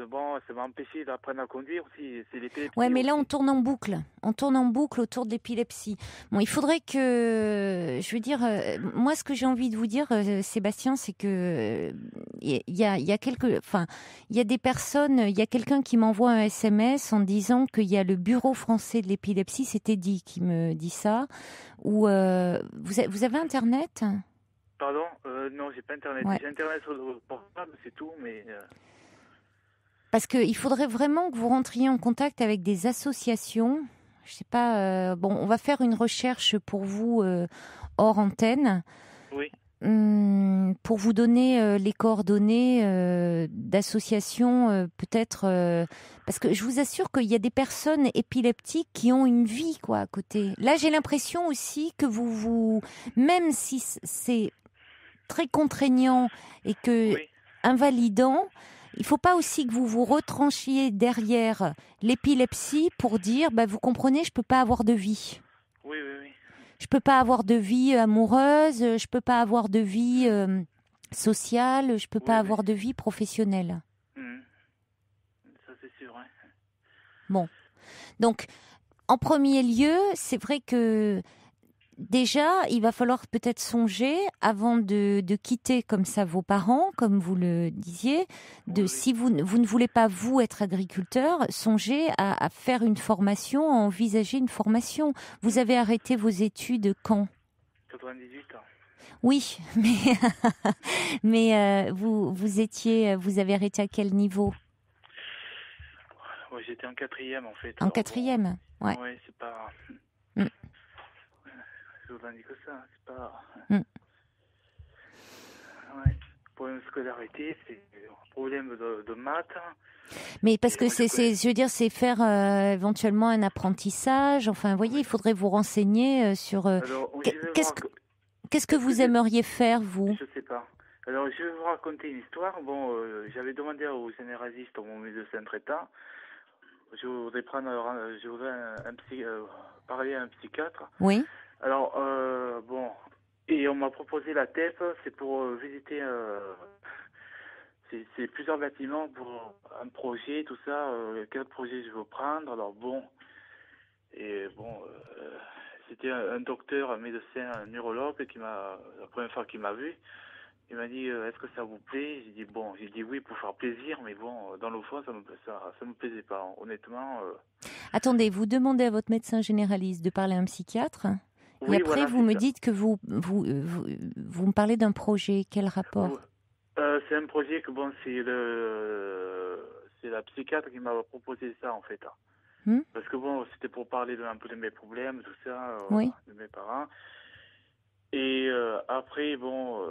bon, ça m'a empêché d'apprendre à conduire aussi. C'est Ouais, l'épilepsie mais là, on aussi. tourne en boucle. On tourne en boucle autour de l'épilepsie. Bon, il faudrait que, je veux dire, moi, ce que j'ai envie de vous dire, Sébastien, c'est que il y a quelques, enfin, il y a des personnes, il y a quelqu'un qui m'envoie un SMS en disant qu'il y a le Bureau français de l'épilepsie, c'était dit, qui me dit ça. Ou vous avez Internet? Pardon? Non, j'ai pas Internet. Ouais. J'ai Internet sur le portable, c'est tout, mais... Parce qu'il faudrait vraiment que vous rentriez en contact avec des associations. Je sais pas. Bon, on va faire une recherche pour vous hors antenne, Oui, pour vous donner les coordonnées d'associations, peut-être. Parce que je vous assure qu'il y a des personnes épileptiques qui ont une vie, quoi, à côté. Là, j'ai l'impression aussi que même si c'est très contraignant et que oui, invalidant, il faut pas aussi que vous vous retranchiez derrière l'épilepsie pour dire, bah, vous comprenez, je peux pas avoir de vie. oui, oui, oui. Je peux pas avoir de vie amoureuse, je peux pas avoir de vie sociale, je peux pas Oui, oui. avoir de vie professionnelle. Mhm. Ça, c'est sûr, hein. Bon. Donc, en premier lieu, c'est vrai que déjà, il va falloir peut-être songer, avant de quitter comme ça vos parents, comme vous le disiez, Oui, oui. si vous ne voulez pas, vous, être agriculteur, songez à faire une formation, à envisager une formation. Vous avez arrêté vos études quand? 98 ans. Oui, mais vous avez arrêté à quel niveau? Ouais, j'étais en quatrième, en fait. En Alors bon, quatrième? Ouais. ouais, c'est pas... Mm, Je vous en dis que ça, c'est pas... mm. Ouais. Pour une scolarité, c'est un problème de maths. Mais parce Et que moi, je connais... je veux dire, c'est faire éventuellement un apprentissage. Enfin, vous voyez, Oui. il faudrait vous renseigner sur Alors, je qu'est- vais qu'est-ce voir... que qu'est-ce que Est-ce que vous aimeriez faire, vous? je sais pas. Alors, je vais vous raconter une histoire. Bon, j'avais demandé au généraliste, au mon médecin traitant, je voudrais parler à un psychiatre. Oui. Alors, bon, et on m'a proposé la TEP, c'est pour visiter, c'est plusieurs bâtiments pour un projet, tout ça, quel projet je veux prendre. Alors bon, et bon, c'était un docteur, un médecin, un neurologue la première fois qu'il m'a vu, il m'a dit, est-ce que ça vous plaît? J'ai dit oui pour faire plaisir, mais bon, dans le fond, ça me plaisait pas, honnêtement. Attendez, vous demandez à votre médecin généraliste de parler à un psychiatre, et Oui, après voilà, vous c'est me ça. dites que vous me parlez d'un projet. Quel rapport? Ou- c'est un projet que bon, c'est la psychiatre qui m'a proposé ça en fait. Hmm. Parce que bon, c'était pour parler un peu de mes problèmes, tout ça, Oui. de mes parents. Et après, bon,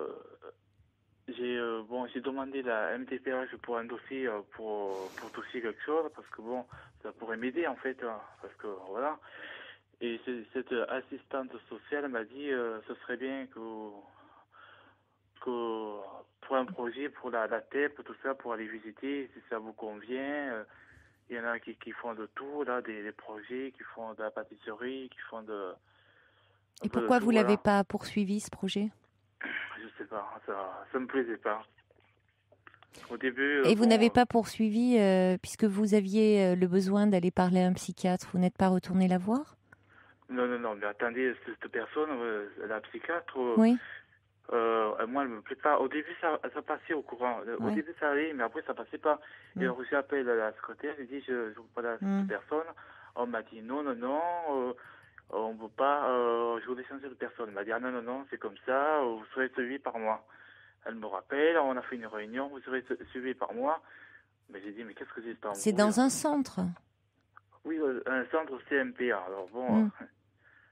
j'ai demandé la MDPH pour un dossier pour dossier quelque chose parce que bon, ça pourrait m'aider en fait, hein, parce que voilà. Et cette assistante sociale m'a dit, ce serait bien que pour un projet, pour la TEP, tout ça, pour aller visiter, si ça vous convient. Il y en a qui font de tout, là, des projets, qui font de la pâtisserie, qui font un Et peu de pourquoi tout, vous l'avez voilà. pas poursuivi, ce projet? Je sais pas, ça me plaisait pas. Au début, Et vous n'avez bon, pas poursuivi puisque vous aviez le besoin d'aller parler à un psychiatre. Vous n'êtes pas retourné la voir? non, non, non, mais attendez, cette personne, la psychiatre, Oui. moi, elle me plaît pas. Au début, ça passait au courant. Au Ouais. début, ça allait, mais après, ça passait pas. Et Mm. alors, j'appelle la secrétaire, je dis, je veux pas Mm. cette personne. On m'a dit, non, non, non, on veut pas, je voulais changer de personne. Elle m'a dit, ah, non, non, non, c'est comme ça, vous serez suivi par moi. Elle me rappelle, on a fait une réunion, vous serez suivi par moi. Mais j'ai dit, mais qu'est-ce que c'est cet C'est embrouille? dans un centre. Oui, un centre CMPA. Alors bon, Mm.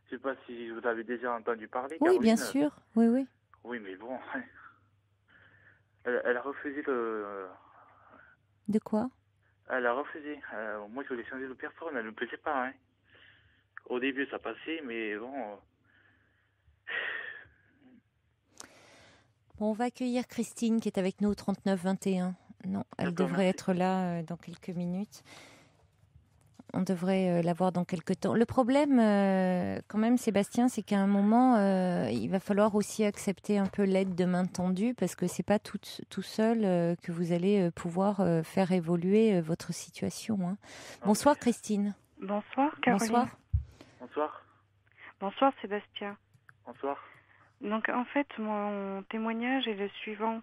je sais pas si vous avez déjà entendu parler, Oui, bien Caroline. sûr. Oui, oui. Oui, mais bon, elle a refusé De quoi? Elle a refusé. Moi, je voulais changer de personne. Elle ne me plaisait pas. Hein. Au début, ça passait, mais bon. Bon, on va accueillir Christine qui est avec nous au 39-21. Non, elle D'accord, devrait merci. être là dans quelques minutes. On devrait la voir dans quelques temps. Le problème, quand même, Sébastien, c'est qu'à un moment, il va falloir aussi accepter un peu l'aide de main tendue parce que c'est pas tout seul que vous allez pouvoir faire évoluer votre situation. Hein. Bonsoir, Christine. Bonsoir Caroline. Bonsoir. Bonsoir. Bonsoir Sébastien. Bonsoir. Donc en fait, mon témoignage est le suivant.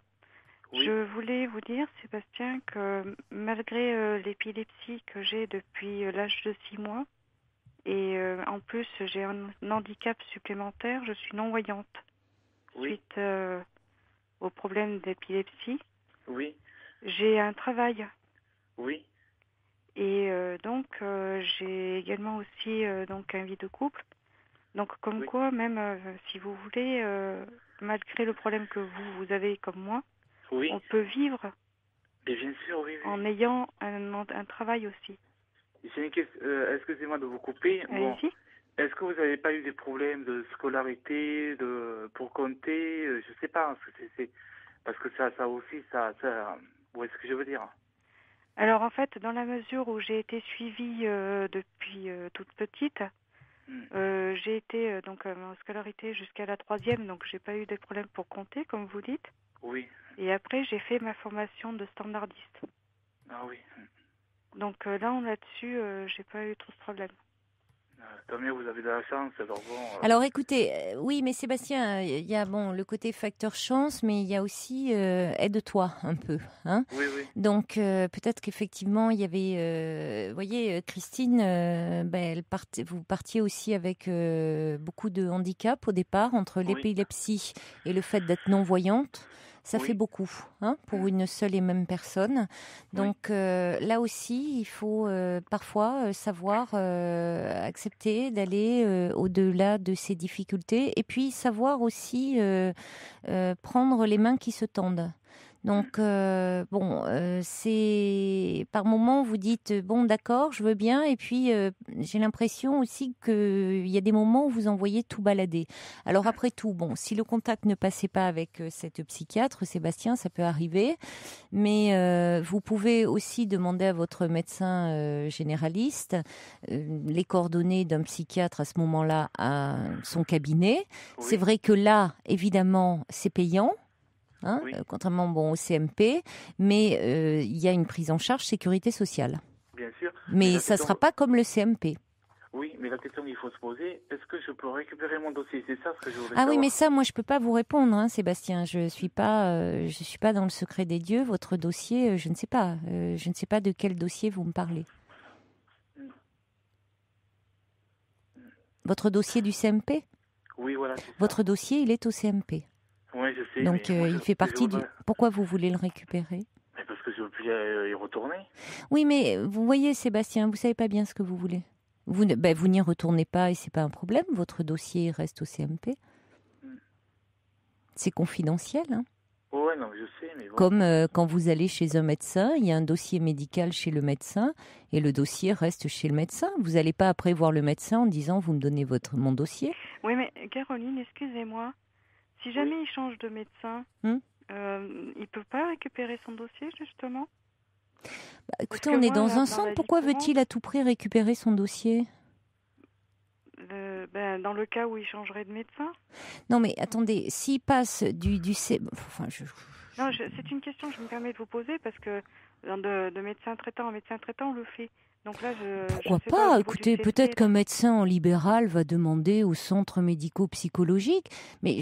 Oui. Je voulais vous dire, Sébastien, que malgré l'épilepsie que j'ai depuis l'âge de 6 mois, et en plus j'ai un handicap supplémentaire, je suis non-voyante Oui. suite au problème d'épilepsie. Oui. J'ai un travail Oui. et donc j'ai également aussi donc un vie de couple. Donc comme Oui. quoi, même si vous voulez, malgré le problème que vous avez comme moi, Oui. on peut vivre Et bien sûr, oui. en ayant un travail aussi. J'ai une question. Excusez-moi de vous couper. Bon. Allez-y. Est-ce que vous n'avez pas eu des problèmes de scolarité, pour compter, je sais pas, parce que ça aussi, où est-ce que je veux dire? Alors en fait, dans la mesure où j'ai été suivie depuis toute petite, j'ai été donc en scolarité jusqu'à la 3e, donc j'ai pas eu de problème pour compter, comme vous dites. Oui. Et après, j'ai fait ma formation de standardiste. Ah oui. Donc là-dessus, j'ai pas eu trop de problème. Tant mieux, vous avez de la chance. Alors bon. Alors écoutez, oui, mais Sébastien, il y a le côté facteur chance, mais il y a aussi aide-toi un peu. Hein. Oui, oui. Donc peut-être qu'effectivement, il y avait, vous voyez, Christine, vous partiez aussi avec beaucoup de handicap au départ, entre l'épilepsie et le fait d'être non-voyante. Ça fait beaucoup pour une seule et même personne. Donc là aussi, il faut parfois savoir accepter d'aller au-delà de ces difficultés et puis savoir aussi prendre les mains qui se tendent. Donc, c'est par moment vous dites bon, d'accord, je veux bien, et puis j'ai l'impression aussi qu'il y a des moments où vous envoyez tout balader. Alors après tout, bon, si le contact ne passait pas avec cette psychiatre, Sébastien, ça peut arriver, mais vous pouvez aussi demander à votre médecin généraliste les coordonnées d'un psychiatre à ce moment-là à son cabinet. Oui. C'est vrai que là, évidemment, c'est payant. Contrairement au CMP, mais il y a une prise en charge sécurité sociale. Bien sûr. Mais ça ne sera pas comme le CMP. Oui, mais la question qu'il faut se poser, est-ce que je peux récupérer mon dossier? C'est ça ce que je voulais savoir. Oui, mais ça, moi, je ne peux pas vous répondre, Sébastien. Je suis pas dans le secret des dieux. Votre dossier, je ne sais pas. Je ne sais pas de quel dossier vous me parlez. Votre dossier du CMP? Oui, voilà. Votre dossier, il est au CMP. Oui, je sais. Donc, il fait partie du... Pourquoi vous voulez le récupérer? Parce que je veux plus y retourner. Oui, mais vous voyez, Sébastien, vous savez pas bien ce que vous voulez. Vous n'y retournez pas et c'est pas un problème. Votre dossier reste au CMP. C'est confidentiel, Ouais, non, je sais, mais bon. Comme quand vous allez chez un médecin, il y a un dossier médical chez le médecin et le dossier reste chez le médecin. Vous n'allez pas après voir le médecin en disant vous me donnez mon dossier. Oui, mais Caroline, excusez-moi. Si jamais il change de médecin, il peut pas récupérer son dossier, justement? Écoutez, on est dans un centre. Pourquoi veut-il à tout prix récupérer son dossier? Dans le cas où il changerait de médecin? Non, mais attendez, s'il passe du Non, c'est une question que je me permets de vous poser parce que de médecin traitant en médecin traitant, on le fait. Donc là, pourquoi pas? Écoutez, peut-être qu'un médecin en libéral va demander au centre médico-psychologique, mais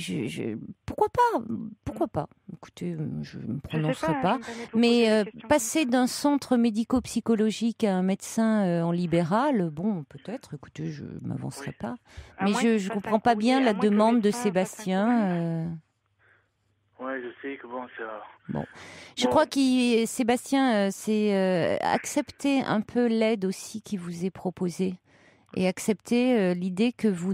pourquoi pas? Pourquoi pas? Écoutez, je ne me prononcerai pas. Mais passer d'un centre médico-psychologique à un médecin en libéral, bon, peut-être. Écoutez, je ne m'avancerai pas. Mais je ne comprends pas bien la demande de Sébastien. Oui, je sais que bon, ça... Bon. Je crois que Sébastien, c'est accepter un peu l'aide aussi qui vous est proposée. Et accepter l'idée que vous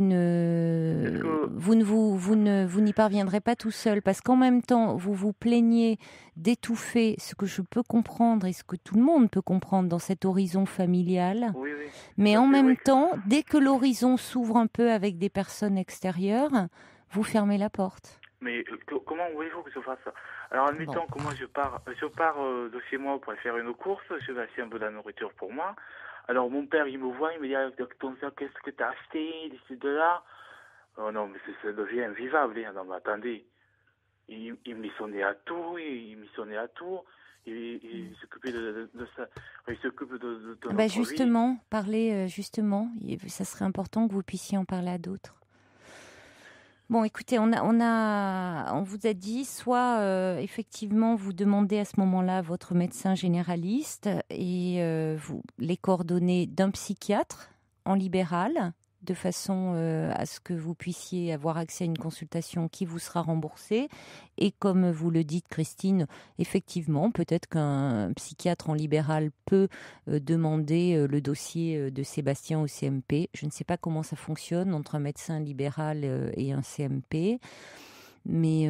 n'y parviendrez pas tout seul, parce qu'en même temps, vous vous plaignez d'étouffer ce que je peux comprendre et ce que tout le monde peut comprendre dans cet horizon familial. Oui, oui. Mais en même temps, dès que l'horizon s'ouvre un peu avec des personnes extérieures, vous fermez la porte. Mais comment voulez-vous que je fasse ça? Alors, admettons que moi, je pars de chez moi pour aller faire une course, je vais acheter un peu de la nourriture pour moi. Alors, mon père, il me voit, il me dit, avec ton sac, qu'est-ce que tu as acheté d'ici de là? Oh non, mais ça devient invivable. Hein. Non, mais attendez, il met son nez à tout, il s'occupait de ça, il s'occupe de notre Justement, vie. parler, ça serait important que vous puissiez en parler à d'autres. Bon, écoutez, on vous a dit, soit effectivement vous demandez à ce moment-là à votre médecin généraliste et les coordonnées d'un psychiatre en libéral, de façon à ce que vous puissiez avoir accès à une consultation qui vous sera remboursée. Et comme vous le dites, Christine, effectivement, peut-être qu'un psychiatre en libéral peut demander le dossier de Sébastien au CMP. Je ne sais pas comment ça fonctionne entre un médecin libéral et un CMP. Mais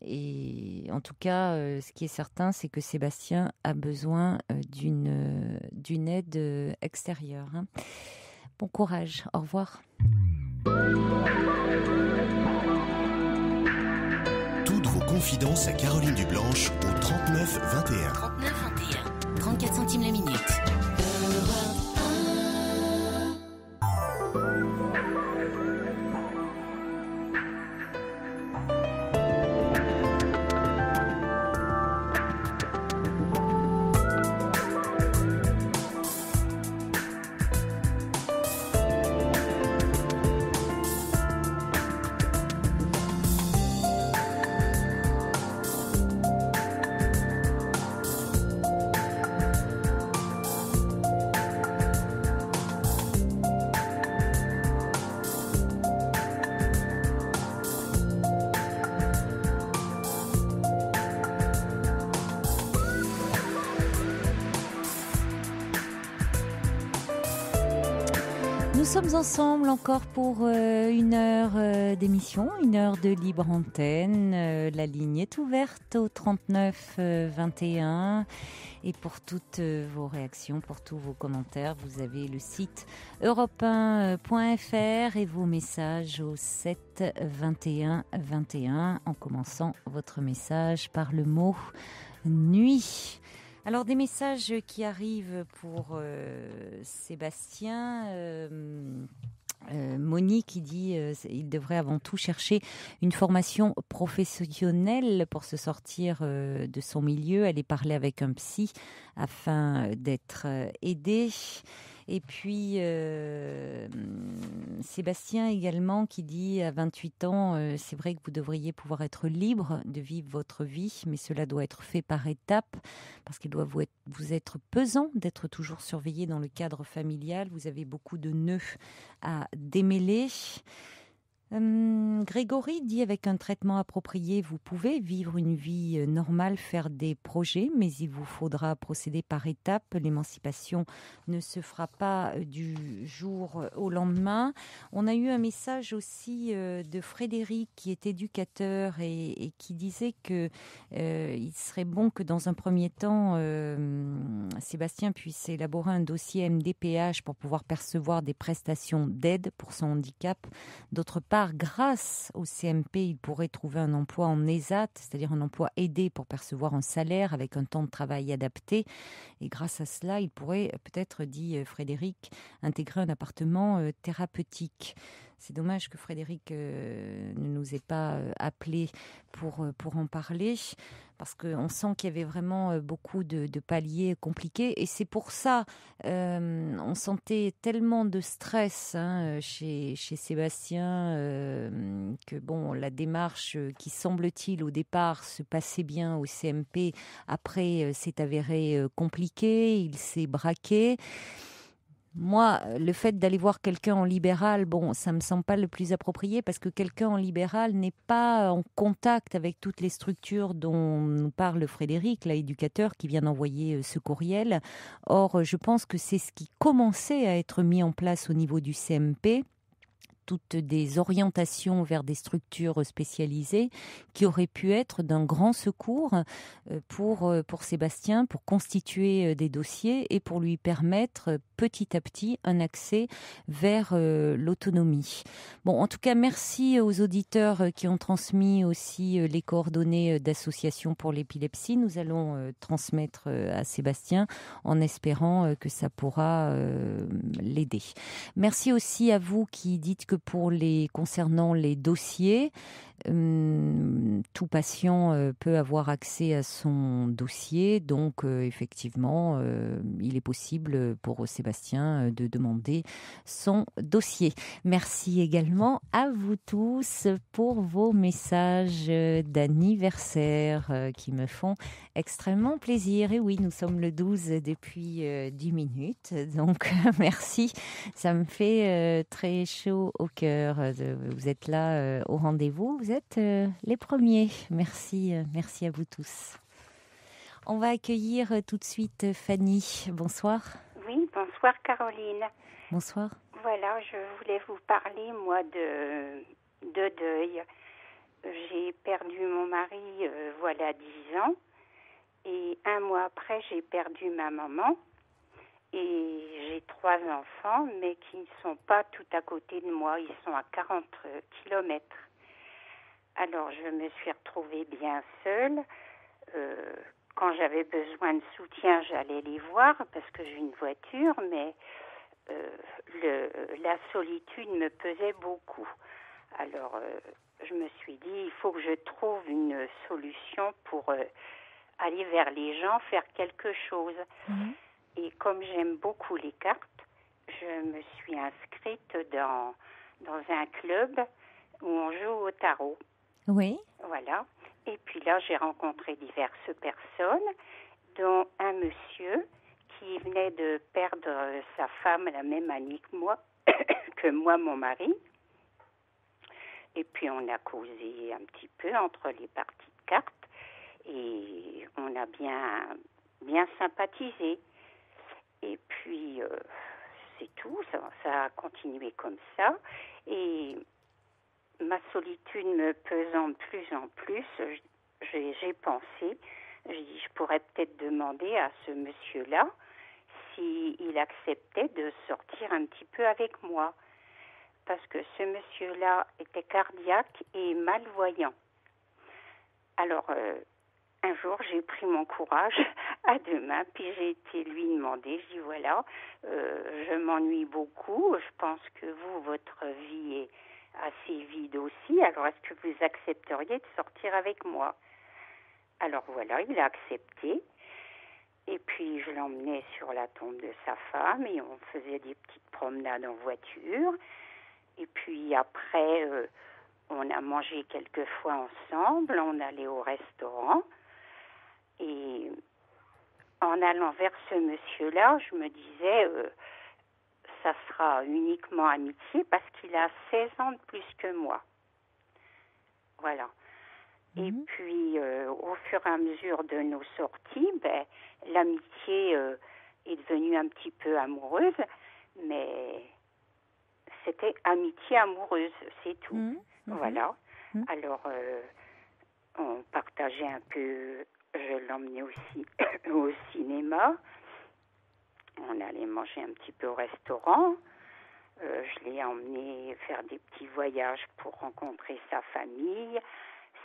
et en tout cas, ce qui est certain, c'est que Sébastien a besoin d'une aide extérieure. Hein. Bon courage, au revoir. Toutes vos confidences à Caroline Dublanche au 39 21. 39 21, 34 centimes la minute. Nous sommes ensemble encore pour une heure d'émission, une heure de libre antenne. La ligne est ouverte au 39 21. Et pour toutes vos réactions, pour tous vos commentaires, vous avez le site europe1.fr et vos messages au 7 21 21 en commençant votre message par le mot nuit. Alors, des messages qui arrivent pour Sébastien. Monique qui dit il devrait avant tout chercher une formation professionnelle pour se sortir de son milieu, aller parler avec un psy afin d'être aidé. Et puis Sébastien également qui dit à 28 ans, c'est vrai que vous devriez pouvoir être libre de vivre votre vie, mais cela doit être fait par étapes parce qu'il doit vous être pesant d'être toujours surveillé dans le cadre familial. Vous avez beaucoup de nœuds à démêler. Grégory dit avec un traitement approprié, vous pouvez vivre une vie normale, faire des projets, mais il vous faudra procéder par étapes. L'émancipation ne se fera pas du jour au lendemain. On a eu un message aussi de Frédéric qui est éducateur et qui disait que il serait bon que dans un premier temps, Sébastien puisse élaborer un dossier MDPH pour pouvoir percevoir des prestations d'aide pour son handicap. D'autre part, grâce au CMP, il pourrait trouver un emploi en ESAT, c'est-à-dire un emploi aidé pour percevoir un salaire avec un temps de travail adapté. Et grâce à cela, il pourrait peut-être, dit Frédéric, intégrer un appartement thérapeutique. C'est dommage que Frédéric ne nous ait pas appelé pour en parler, parce qu'on sent qu'il y avait vraiment beaucoup de paliers compliqués. Et c'est pour ça, on sentait tellement de stress chez Sébastien que bon, la démarche qui semble-t-il au départ se passait bien au CMP, après s'est avérée compliquée, il s'est braqué. Moi, le fait d'aller voir quelqu'un en libéral, bon, ça me semble pas le plus approprié parce que quelqu'un en libéral n'est pas en contact avec toutes les structures dont nous parle Frédéric, l'éducateur qui vient d'envoyer ce courriel. Or, je pense que c'est ce qui commençait à être mis en place au niveau du CMP. Toutes des orientations vers des structures spécialisées qui auraient pu être d'un grand secours pour Sébastien, pour constituer des dossiers et pour lui permettre petit à petit un accès vers l'autonomie. Bon, en tout cas, merci aux auditeurs qui ont transmis aussi les coordonnées d'associations pour l'épilepsie. Nous allons transmettre à Sébastien en espérant que ça pourra l'aider. Merci aussi à vous qui dites que concernant les dossiers, tout patient peut avoir accès à son dossier, donc effectivement, il est possible pour Sébastien de demander son dossier. Merci également à vous tous pour vos messages d'anniversaire qui me font extrêmement plaisir. Et oui, nous sommes le 12 depuis 10 minutes, donc merci. Ça me fait très chaud au cœur. Vous êtes là au rendez-vous. Vous êtes les premiers. Merci à vous tous. On va accueillir tout de suite Fanny. Bonsoir. Oui, bonsoir Caroline. Bonsoir. Voilà, je voulais vous parler, moi, de deuil. J'ai perdu mon mari, voilà 10 ans. Et un mois après, j'ai perdu ma maman. Et j'ai 3 enfants, mais qui ne sont pas tout à côté de moi. Ils sont à 40 kilomètres. Alors, je me suis retrouvée bien seule. Quand j'avais besoin de soutien, j'allais les voir parce que j'ai une voiture, mais la solitude me pesait beaucoup. Alors, je me suis dit, il faut que je trouve une solution pour aller vers les gens, faire quelque chose. Mmh. Et comme j'aime beaucoup les cartes, je me suis inscrite dans un club où on joue au tarot. Oui. Voilà. Et puis là, j'ai rencontré diverses personnes, dont un monsieur qui venait de perdre sa femme la même année que moi, mon mari. Et puis on a causé un petit peu entre les parties de cartes et on a bien sympathisé. Et puis, c'est tout, ça a continué comme ça. Et ma solitude me pesant de plus en plus, j'ai pensé, je pourrais peut-être demander à ce monsieur-là s'il acceptait de sortir un petit peu avec moi. Parce que ce monsieur-là était cardiaque et malvoyant. Alors, un jour, j'ai pris mon courage à deux mains, puis j'ai été lui demander, je dis voilà, je m'ennuie beaucoup, je pense que votre vie est assez vide aussi, alors est-ce que vous accepteriez de sortir avec moi? Alors voilà, il a accepté, et puis je l'emmenais sur la tombe de sa femme, et on faisait des petites promenades en voiture, et puis après, on a mangé quelques fois ensemble, on allait au restaurant, et en allant vers ce monsieur-là, je me disais, ça sera uniquement amitié parce qu'il a 16 ans de plus que moi. Voilà. Mmh. Et puis, au fur et à mesure de nos sorties, l'amitié est devenue un petit peu amoureuse, mais c'était amitié amoureuse, c'est tout. Mmh. Voilà. Mmh. Alors, on partageait un peu. Je l'emmenais aussi au cinéma. On allait manger un petit peu au restaurant. Je l'ai emmené faire des petits voyages pour rencontrer sa famille,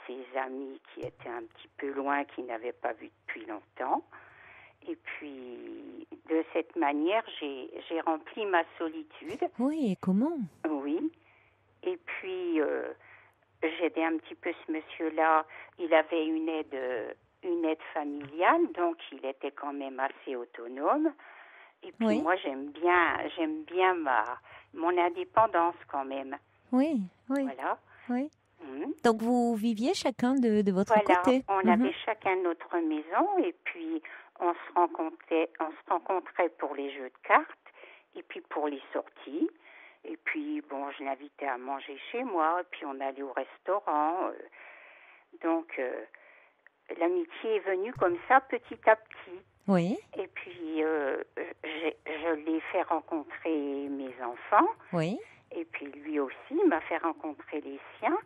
ses amis qui étaient un petit peu loin, qui n'avaient pas vu depuis longtemps. Et puis, de cette manière, j'ai rempli ma solitude. Oui, et comment? Oui. Et puis, j'aidais un petit peu ce monsieur-là. Il avait une aide familiale, donc il était quand même assez autonome. Et puis oui. Moi, j'aime bien mon indépendance quand même. Oui. Voilà. Oui. Donc vous viviez chacun de votre côté. On avait chacun notre maison et puis on se rencontrait pour les jeux de cartes Et puis pour les sorties, et puis bon, je l'invitais à manger chez moi, et puis on allait au restaurant. Donc l'amitié est venue comme ça petit à petit. Oui. Et puis je l'ai fait rencontrer mes enfants. Oui. Et puis lui aussi m'a fait rencontrer les siens.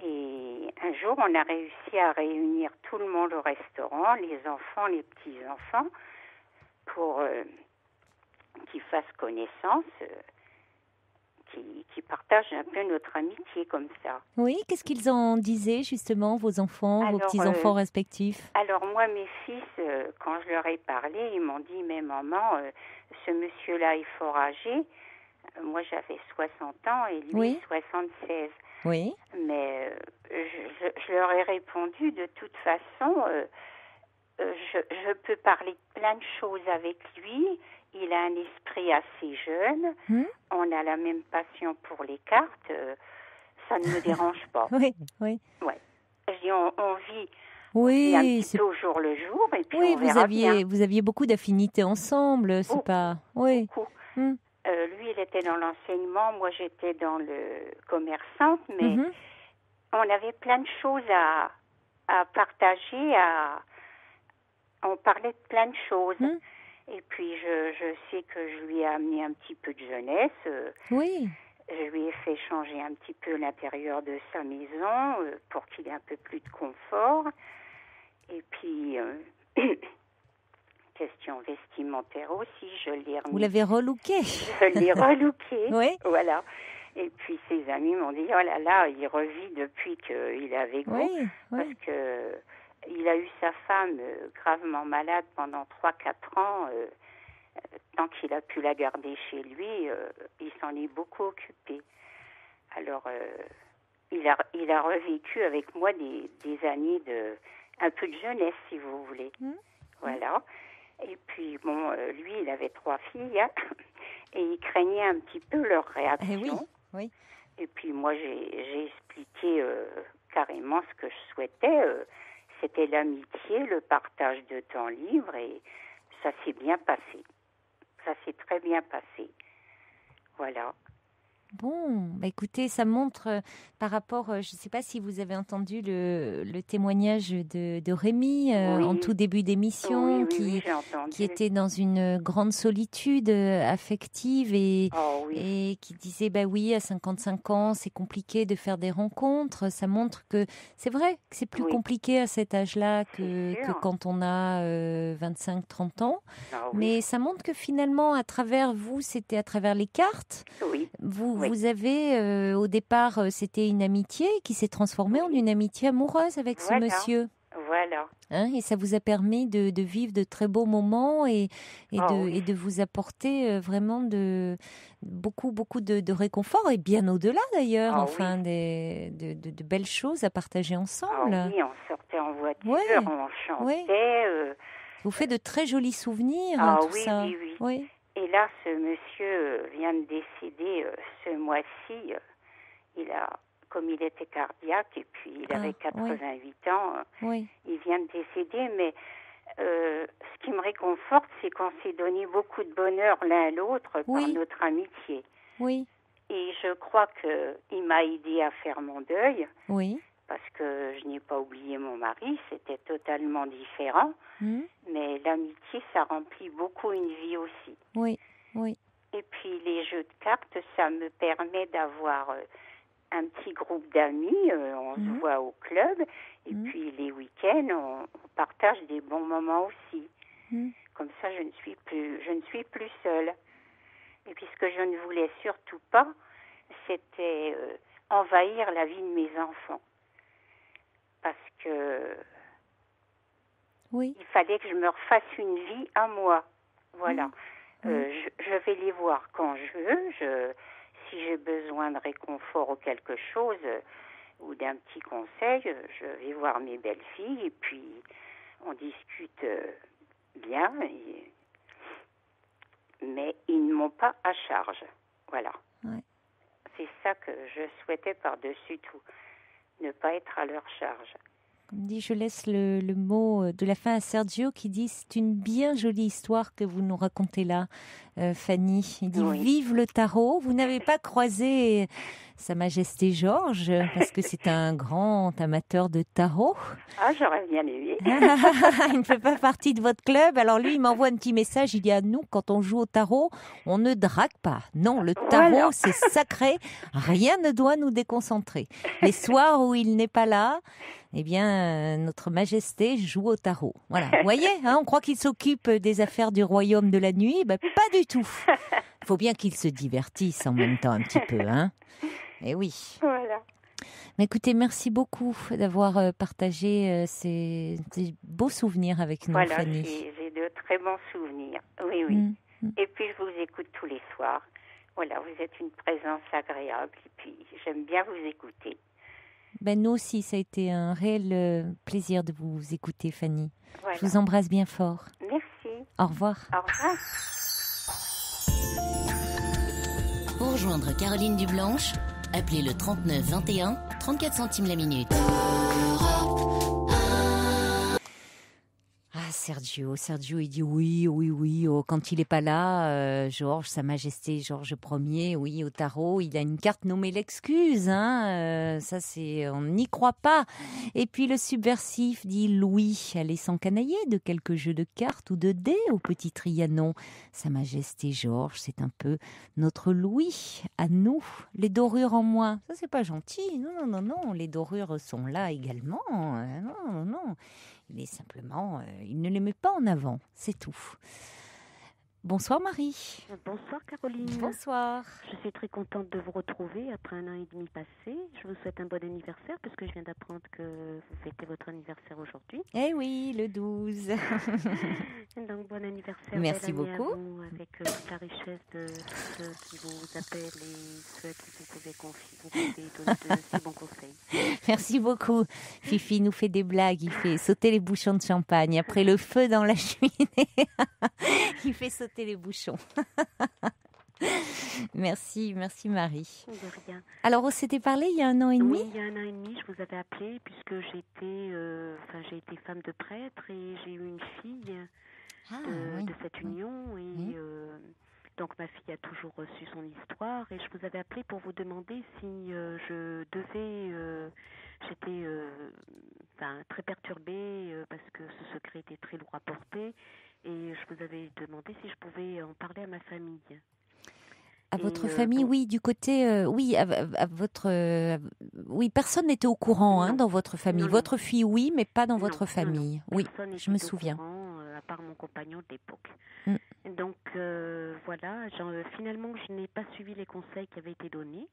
Et un jour, on a réussi à réunir tout le monde au restaurant, les enfants, les petits-enfants, pour qu'ils fassent connaissance, qui partagent un peu notre amitié comme ça. Oui, qu'est-ce qu'ils en disaient justement, vos enfants, vos petits-enfants respectifs? Alors moi, mes fils, quand je leur ai parlé, ils m'ont dit, mais maman, ce monsieur-là est fort âgé. Moi, j'avais 60 ans et lui, 76. Oui. Mais je leur ai répondu, de toute façon, je peux parler de plein de choses avec lui. Il a un esprit assez jeune. On a la même passion pour les cartes. Ça ne me dérange pas. Oui, oui. Ouais. Je dis, on vit. Oui, un petit peu au jour le jour et puis on verra bien. Vous aviez beaucoup d'affinités ensemble, c'est pas... Oui. Beaucoup. Lui, il était dans l'enseignement, moi j'étais dans le commerçante, mais on avait plein de choses à partager, on parlait de plein de choses. Et puis je sais que je lui ai amené un petit peu de jeunesse. Oui. Je lui ai fait changer un petit peu l'intérieur de sa maison pour qu'il ait un peu plus de confort. Et puis... question vestimentaire aussi, je l'ai remis. Vous l'avez relooké. Je l'ai relooké, oui. Voilà. Et puis ses amis m'ont dit, oh là là, il revit depuis qu'il est avec vous. Parce que il a eu sa femme gravement malade pendant 3-4 ans. Tant qu'il a pu la garder chez lui, il s'en est beaucoup occupé. Alors, il a revécu avec moi des années un peu de jeunesse, si vous voulez. Voilà. Et puis, bon, lui, il avait 3 filles, hein, et il craignait un petit peu leur réaction. Oui. Et puis, moi, j'ai expliqué carrément ce que je souhaitais. C'était l'amitié, le partage de temps libre, et ça s'est bien passé. Ça s'est très bien passé. Voilà. Bon, écoutez, ça montre par rapport, je ne sais pas si vous avez entendu le témoignage de Rémi en tout début d'émission, qui était dans une grande solitude affective et qui disait, oui, à 55 ans, c'est compliqué de faire des rencontres. Ça montre que c'est vrai que c'est plus compliqué à cet âge-là que quand on a 25-30 ans. Mais ça montre que finalement, à travers vous, c'était à travers les cartes. Vous avez, au départ, c'était une amitié qui s'est transformée en une amitié amoureuse avec ce monsieur. Voilà. Et ça vous a permis de vivre de très beaux moments et de vous apporter vraiment beaucoup de réconfort et bien au-delà d'ailleurs, de belles choses à partager ensemble. Oui, on sortait en voiture, on chantait. Vous faites de très jolis souvenirs, tout ça. Oui. Et là, ce monsieur vient de décéder ce mois-ci. Comme il était cardiaque et puis il avait 88 ans, il vient de décéder. Mais ce qui me réconforte, c'est qu'on s'est donné beaucoup de bonheur l'un à l'autre par notre amitié. Oui. Et je crois qu'il m'a aidé à faire mon deuil. Oui. Parce que je n'ai pas oublié mon mari, c'était totalement différent. Mais l'amitié, ça remplit beaucoup une vie aussi. Oui, oui. Et puis les jeux de cartes, ça me permet d'avoir un petit groupe d'amis. On se voit au club. Et puis les week-ends, on partage des bons moments aussi. Comme ça, je ne suis plus seule. Et puis ce que je ne voulais surtout pas, c'était envahir la vie de mes enfants. Parce que il fallait que je me refasse une vie à moi. Voilà. Je vais les voir quand je veux. Si j'ai besoin de réconfort ou quelque chose, ou d'un petit conseil, je vais voir mes belles-filles et puis on discute bien. Mais ils ne m'ont pas à charge. Voilà. Ouais. C'est ça que je souhaitais par-dessus tout. Ne pas être à leur charge. Comme dit, je laisse le mot de la fin à Sergio qui dit c'est une bien jolie histoire que vous nous racontez là, Fanny. Il dit vive le tarot. Vous n'avez pas croisé Sa Majesté Georges parce que c'est un grand amateur de tarot. Ah, j'aurais bien aimé. Il ne fait pas partie de votre club. Alors lui, il m'envoie un petit message. Il dit à nous, quand on joue au tarot, on ne drague pas. Non, le tarot, c'est sacré. Rien ne doit nous déconcentrer. Les soirs où il n'est pas là, eh bien, notre Majesté joue au tarot. Voilà. Vous voyez, on croit qu'il s'occupe des affaires du royaume de la nuit. Ben, pas du tout. Il faut bien qu'il se divertisse en même temps un petit peu, hein. Eh oui. Voilà. Mais écoutez, merci beaucoup d'avoir partagé ces beaux souvenirs avec nous, voilà, Fanny. J'ai de très bons souvenirs. Oui, oui. Et puis, je vous écoute tous les soirs. Voilà, vous êtes une présence agréable. Et puis, j'aime bien vous écouter. Ben, nous aussi, ça a été un réel plaisir de vous écouter, Fanny. Voilà. Je vous embrasse bien fort. Merci. Au revoir. Au revoir. Pour rejoindre Caroline Dublanche, appelez le 39 21, 34 centimes la minute. Ah, Sergio, il dit oui, oh, quand il n'est pas là, Georges, Sa Majesté Georges Ier, oui, au tarot, il a une carte nommée l'excuse, hein, ça c'est, on n'y croit pas. Et puis le subversif dit Louis, allez s'encanailler de quelques jeux de cartes ou de dés au petit Trianon. Sa Majesté Georges, c'est un peu notre Louis, à nous, les dorures en moins. Ça c'est pas gentil, non, les dorures sont là également, non. Il est simplement, il ne les met pas en avant, c'est tout. Bonsoir Marie. Bonsoir Caroline. Bonsoir. Je suis très contente de vous retrouver après 1 an et demi passé. Je vous souhaite un bon anniversaire parce que je viens d'apprendre que vous fêtez votre anniversaire aujourd'hui. Eh oui, le 12. Donc bon anniversaire. Merci beaucoup. À vous, avec toute la richesse de ceux qui vous appellent et ceux qui vous pouvez donner de si bons conseils. Merci beaucoup. Fifi nous fait des blagues, il fait sauter les bouchons de champagne. Après le feu dans la cheminée, il fait sauter les bouchons. Merci Marie. De rien. Alors on s'était parlé il y a 1 an et demi. Oui, il y a 1 an et demi, je vous avais appelé puisque j'ai été femme de prêtre et j'ai eu une fille de cette union et donc ma fille a toujours reçu son histoire et je vous avais appelé pour vous demander si je devais j'étais très perturbée parce que ce secret était très lourd à porter et je vous avais demandé si je pouvais en parler à ma famille. À votre famille, oui, du côté, oui, à votre, oui, personne n'était au courant dans votre famille. Votre fille, oui, mais pas dans votre famille. Oui, je me souviens. À part mon compagnon de l'époque. Donc voilà, finalement, je n'ai pas suivi les conseils qui avaient été donnés.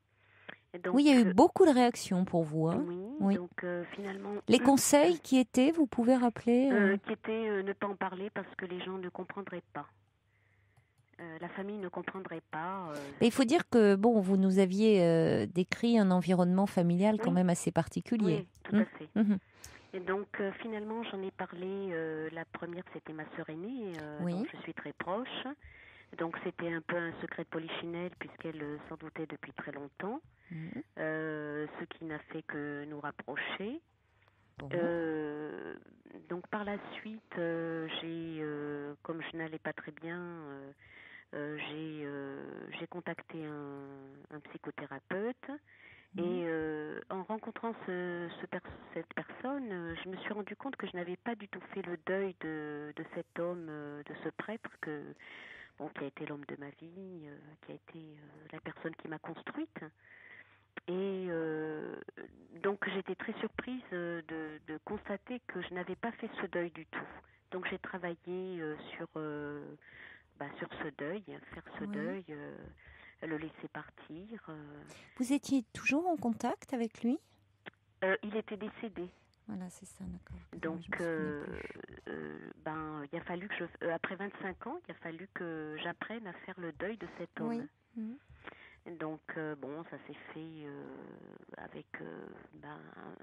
Donc, oui, il y a eu beaucoup de réactions pour vous. Hein. Oui. Donc finalement... Les conseils qui étaient, vous pouvez rappeler qui étaient ne pas en parler parce que les gens ne comprendraient pas. La famille ne comprendrait pas. Il faut dire que bon, vous nous aviez décrit un environnement familial quand même assez particulier. Oui, tout à fait. Et donc finalement, j'en ai parlé. La première, c'était ma sœur aînée, dont je suis très proche. Donc c'était un peu un secret de polichinelle puisqu'elle s'en doutait depuis très longtemps. Ce qui n'a fait que nous rapprocher. Donc par la suite, comme je n'allais pas très bien, j'ai contacté un psychothérapeute et en rencontrant cette personne, je me suis rendu compte que je n'avais pas du tout fait le deuil de cet homme, de ce prêtre qui a été l'homme de ma vie, qui a été la personne qui m'a construite. Et donc j'étais très surprise de constater que je n'avais pas fait ce deuil du tout. Donc j'ai travaillé sur ce deuil, faire ce deuil, le laisser partir. Vous étiez toujours en contact avec lui ? Il était décédé. Voilà, c'est ça, d'accord. Donc, il a fallu que après 25 ans, il a fallu que j'apprenne à faire le deuil de cet homme. Oui. Donc, ça s'est fait avec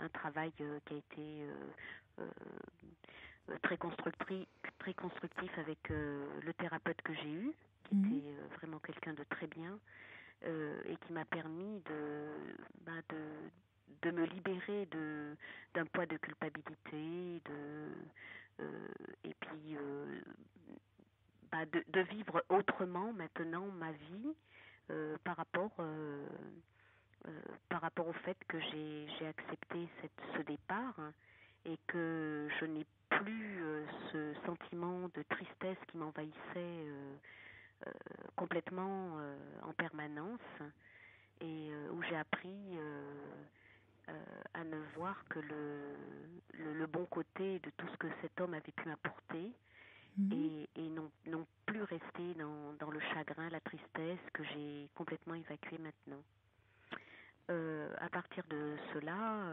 un travail qui a été très constructif avec le thérapeute que j'ai eu, qui était vraiment quelqu'un de très bien et qui m'a permis de me libérer d'un poids de culpabilité, et puis de vivre autrement maintenant ma vie par rapport au fait que j'ai accepté ce départ et que je n'ai plus ce sentiment de tristesse qui m'envahissait complètement en permanence et où j'ai appris à ne voir que le bon côté de tout ce que cet homme avait pu m'apporter et non plus rester dans le chagrin, la tristesse que j'ai complètement évacué maintenant. À partir de cela,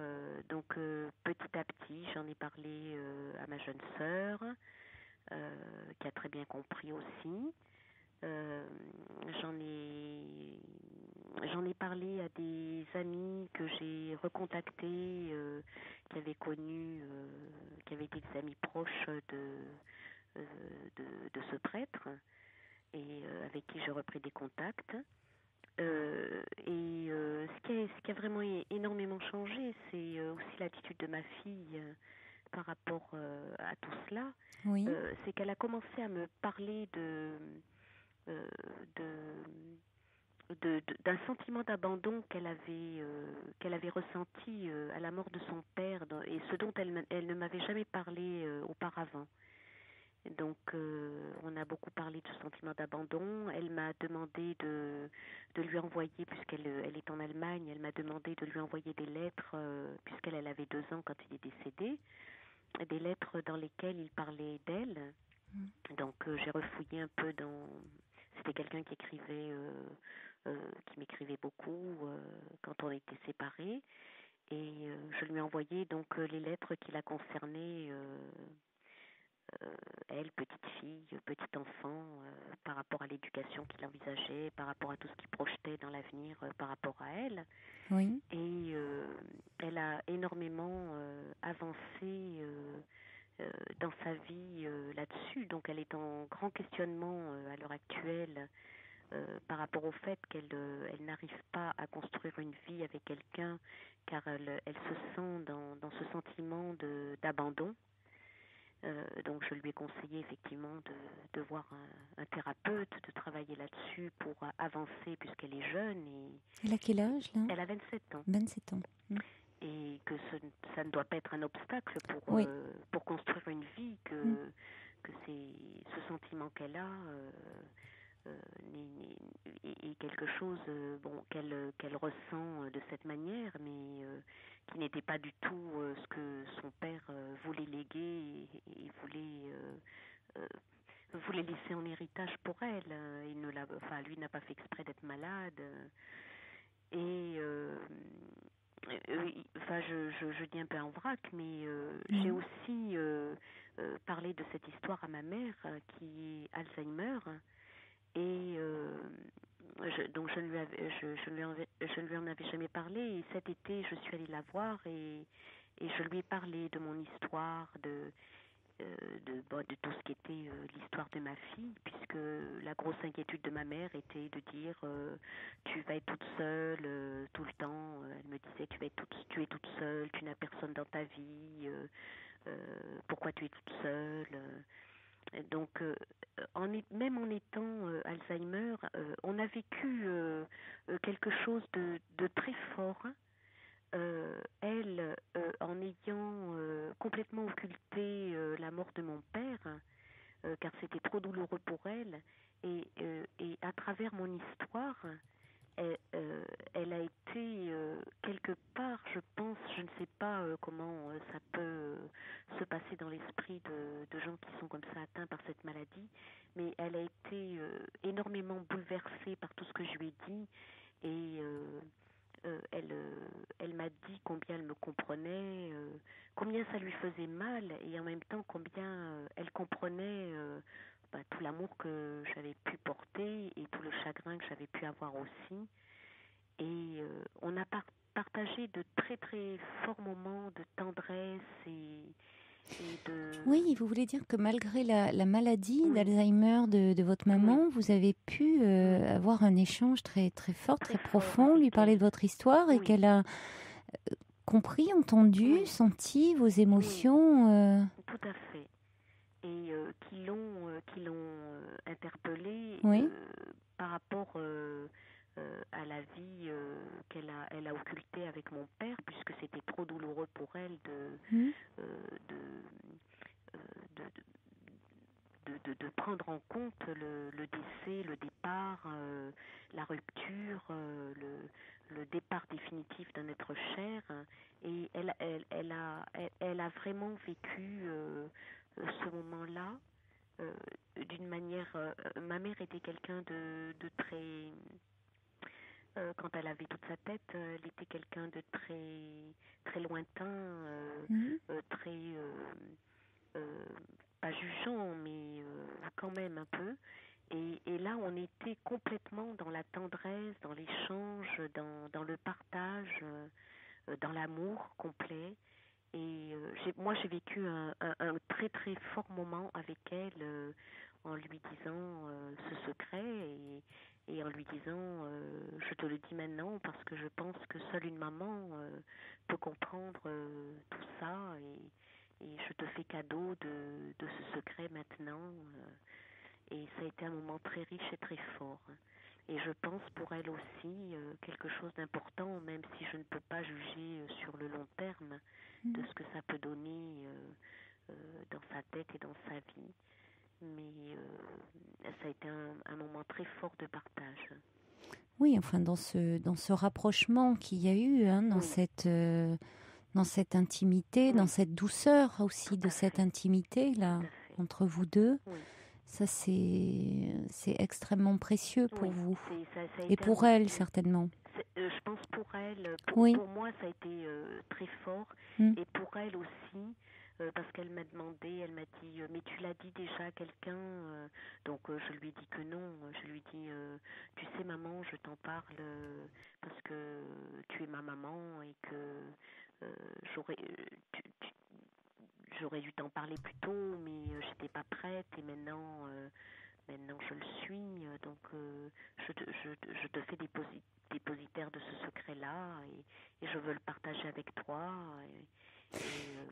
donc petit à petit, j'en ai parlé à ma jeune sœur, qui a très bien compris aussi. J'en ai parlé à des amis que j'ai recontactés, qui avaient été des amis proches de ce prêtre et avec qui j'ai repris des contacts. Ce qui a vraiment énormément changé, c'est aussi l'attitude de ma fille par rapport à tout cela. Oui. C'est qu'elle a commencé à me parler d'un sentiment d'abandon qu'elle avait ressenti à la mort de son père et ce dont elle ne m'avait jamais parlé auparavant. Donc, on a beaucoup parlé de ce sentiment d'abandon. Elle m'a demandé de lui envoyer, puisqu'elle est en Allemagne, elle m'a demandé de lui envoyer des lettres, puisqu'elle avait 2 ans quand il est décédé, des lettres dans lesquelles il parlait d'elle. Donc, j'ai refouillé un peu C'était quelqu'un qui m'écrivait beaucoup quand on était séparés. Et je lui ai envoyé donc les lettres qui la concernaient, elle, petite fille, petit enfant, par rapport à l'éducation qu'il envisageait, par rapport à tout ce qu'il projetait dans l'avenir par rapport à elle. Oui. Et elle a énormément avancé dans sa vie là-dessus. Donc elle est en grand questionnement à l'heure actuelle par rapport au fait qu'elle n'arrive pas à construire une vie avec quelqu'un car elle se sent dans ce sentiment d'abandon. Donc je lui ai conseillé effectivement de voir un thérapeute, de travailler là-dessus pour avancer puisqu'elle est jeune. Elle a quel âge là ? Elle a 27 ans. 27 ans. Et que ça ne doit pas être un obstacle pour construire une vie, que ce sentiment qu'elle a est quelque chose qu'elle ressent de cette manière, mais qui n'était pas du tout ce que son père voulait léguer et voulait laisser en héritage pour elle. Lui n'a pas fait exprès d'être malade. Je dis un peu en vrac, mais j'ai aussi parlé de cette histoire à ma mère qui est Alzheimer. Et donc je ne lui en avais jamais parlé. Et cet été, je suis allée la voir et je lui ai parlé de mon histoire, de tout ce qui était l'histoire de ma fille, puisque la grosse inquiétude de ma mère était de dire tu vas être toute seule tout le temps. Elle me disait tu es toute seule, tu n'as personne dans ta vie, pourquoi tu es toute seule. Donc, même en étant Alzheimer, on a vécu quelque chose de très fort. Elle, en ayant complètement occulté la mort de mon père, car c'était trop douloureux pour elle, et à travers mon histoire, elle a été quelque part, je pense, je ne sais pas comment ça peut se passer dans l'esprit de gens qui sont comme ça atteints par cette maladie, mais elle a été énormément bouleversée par tout ce que je lui ai dit et elle m'a dit combien elle me comprenait, combien ça lui faisait mal et en même temps combien elle comprenait tout l'amour que j'avais pu porter et tout le chagrin que j'avais pu avoir aussi. Et on a partagé de très très forts moments de tendresse et de... Oui, vous voulez dire que malgré la maladie d'Alzheimer de votre maman, vous avez pu avoir un échange très très fort, très profond, lui parler de votre histoire et qu'elle a compris, entendu, senti vos émotions Tout à fait. Et qui l'ont interpellée par rapport à la vie elle a occultée avec mon père, puisque c'était trop douloureux pour elle de prendre en compte le décès, le départ, la rupture, le départ définitif d'un être cher. Et elle a vraiment vécu ce moment-là d'une manière... ma mère était quelqu'un de très... quand elle avait toute sa tête, elle était quelqu'un de très lointain, très... pas jugeant, mais quand même un peu. Et là, on était complètement dans la tendresse, dans l'échange, dans le partage, dans l'amour complet. Et moi, j'ai vécu un très très fort moment avec elle en lui disant ce secret et en lui disant je te le dis maintenant parce que je pense que seule une maman peut comprendre tout ça et je te fais cadeau de ce secret maintenant. Et ça a été un moment très riche et très fort. Et je pense pour elle aussi quelque chose d'important, même si je ne peux pas juger sur le long terme de ce que ça peut donner dans sa tête et dans sa vie. Mais ça a été un moment très fort de partage. Oui, enfin dans ce rapprochement qu'il y a eu, dans cette intimité, dans cette douceur aussi de cette intimité-là, entre vous deux. Oui. Ça, c'est extrêmement précieux pour vous. Ça et pour elle, certainement. Je pense pour elle, pour moi, ça a été très fort. Et pour elle aussi, parce qu'elle m'a demandé, elle m'a dit, mais tu l'as dit déjà à quelqu'un donc je lui ai dit que non. Je lui ai dit, tu sais maman, je t'en parle parce que tu es ma maman et que j'aurais dû t'en parler plus tôt, mais j'étais pas prête et maintenant je le suis, donc je te fais dépositaire de ce secret-là et je veux le partager avec toi.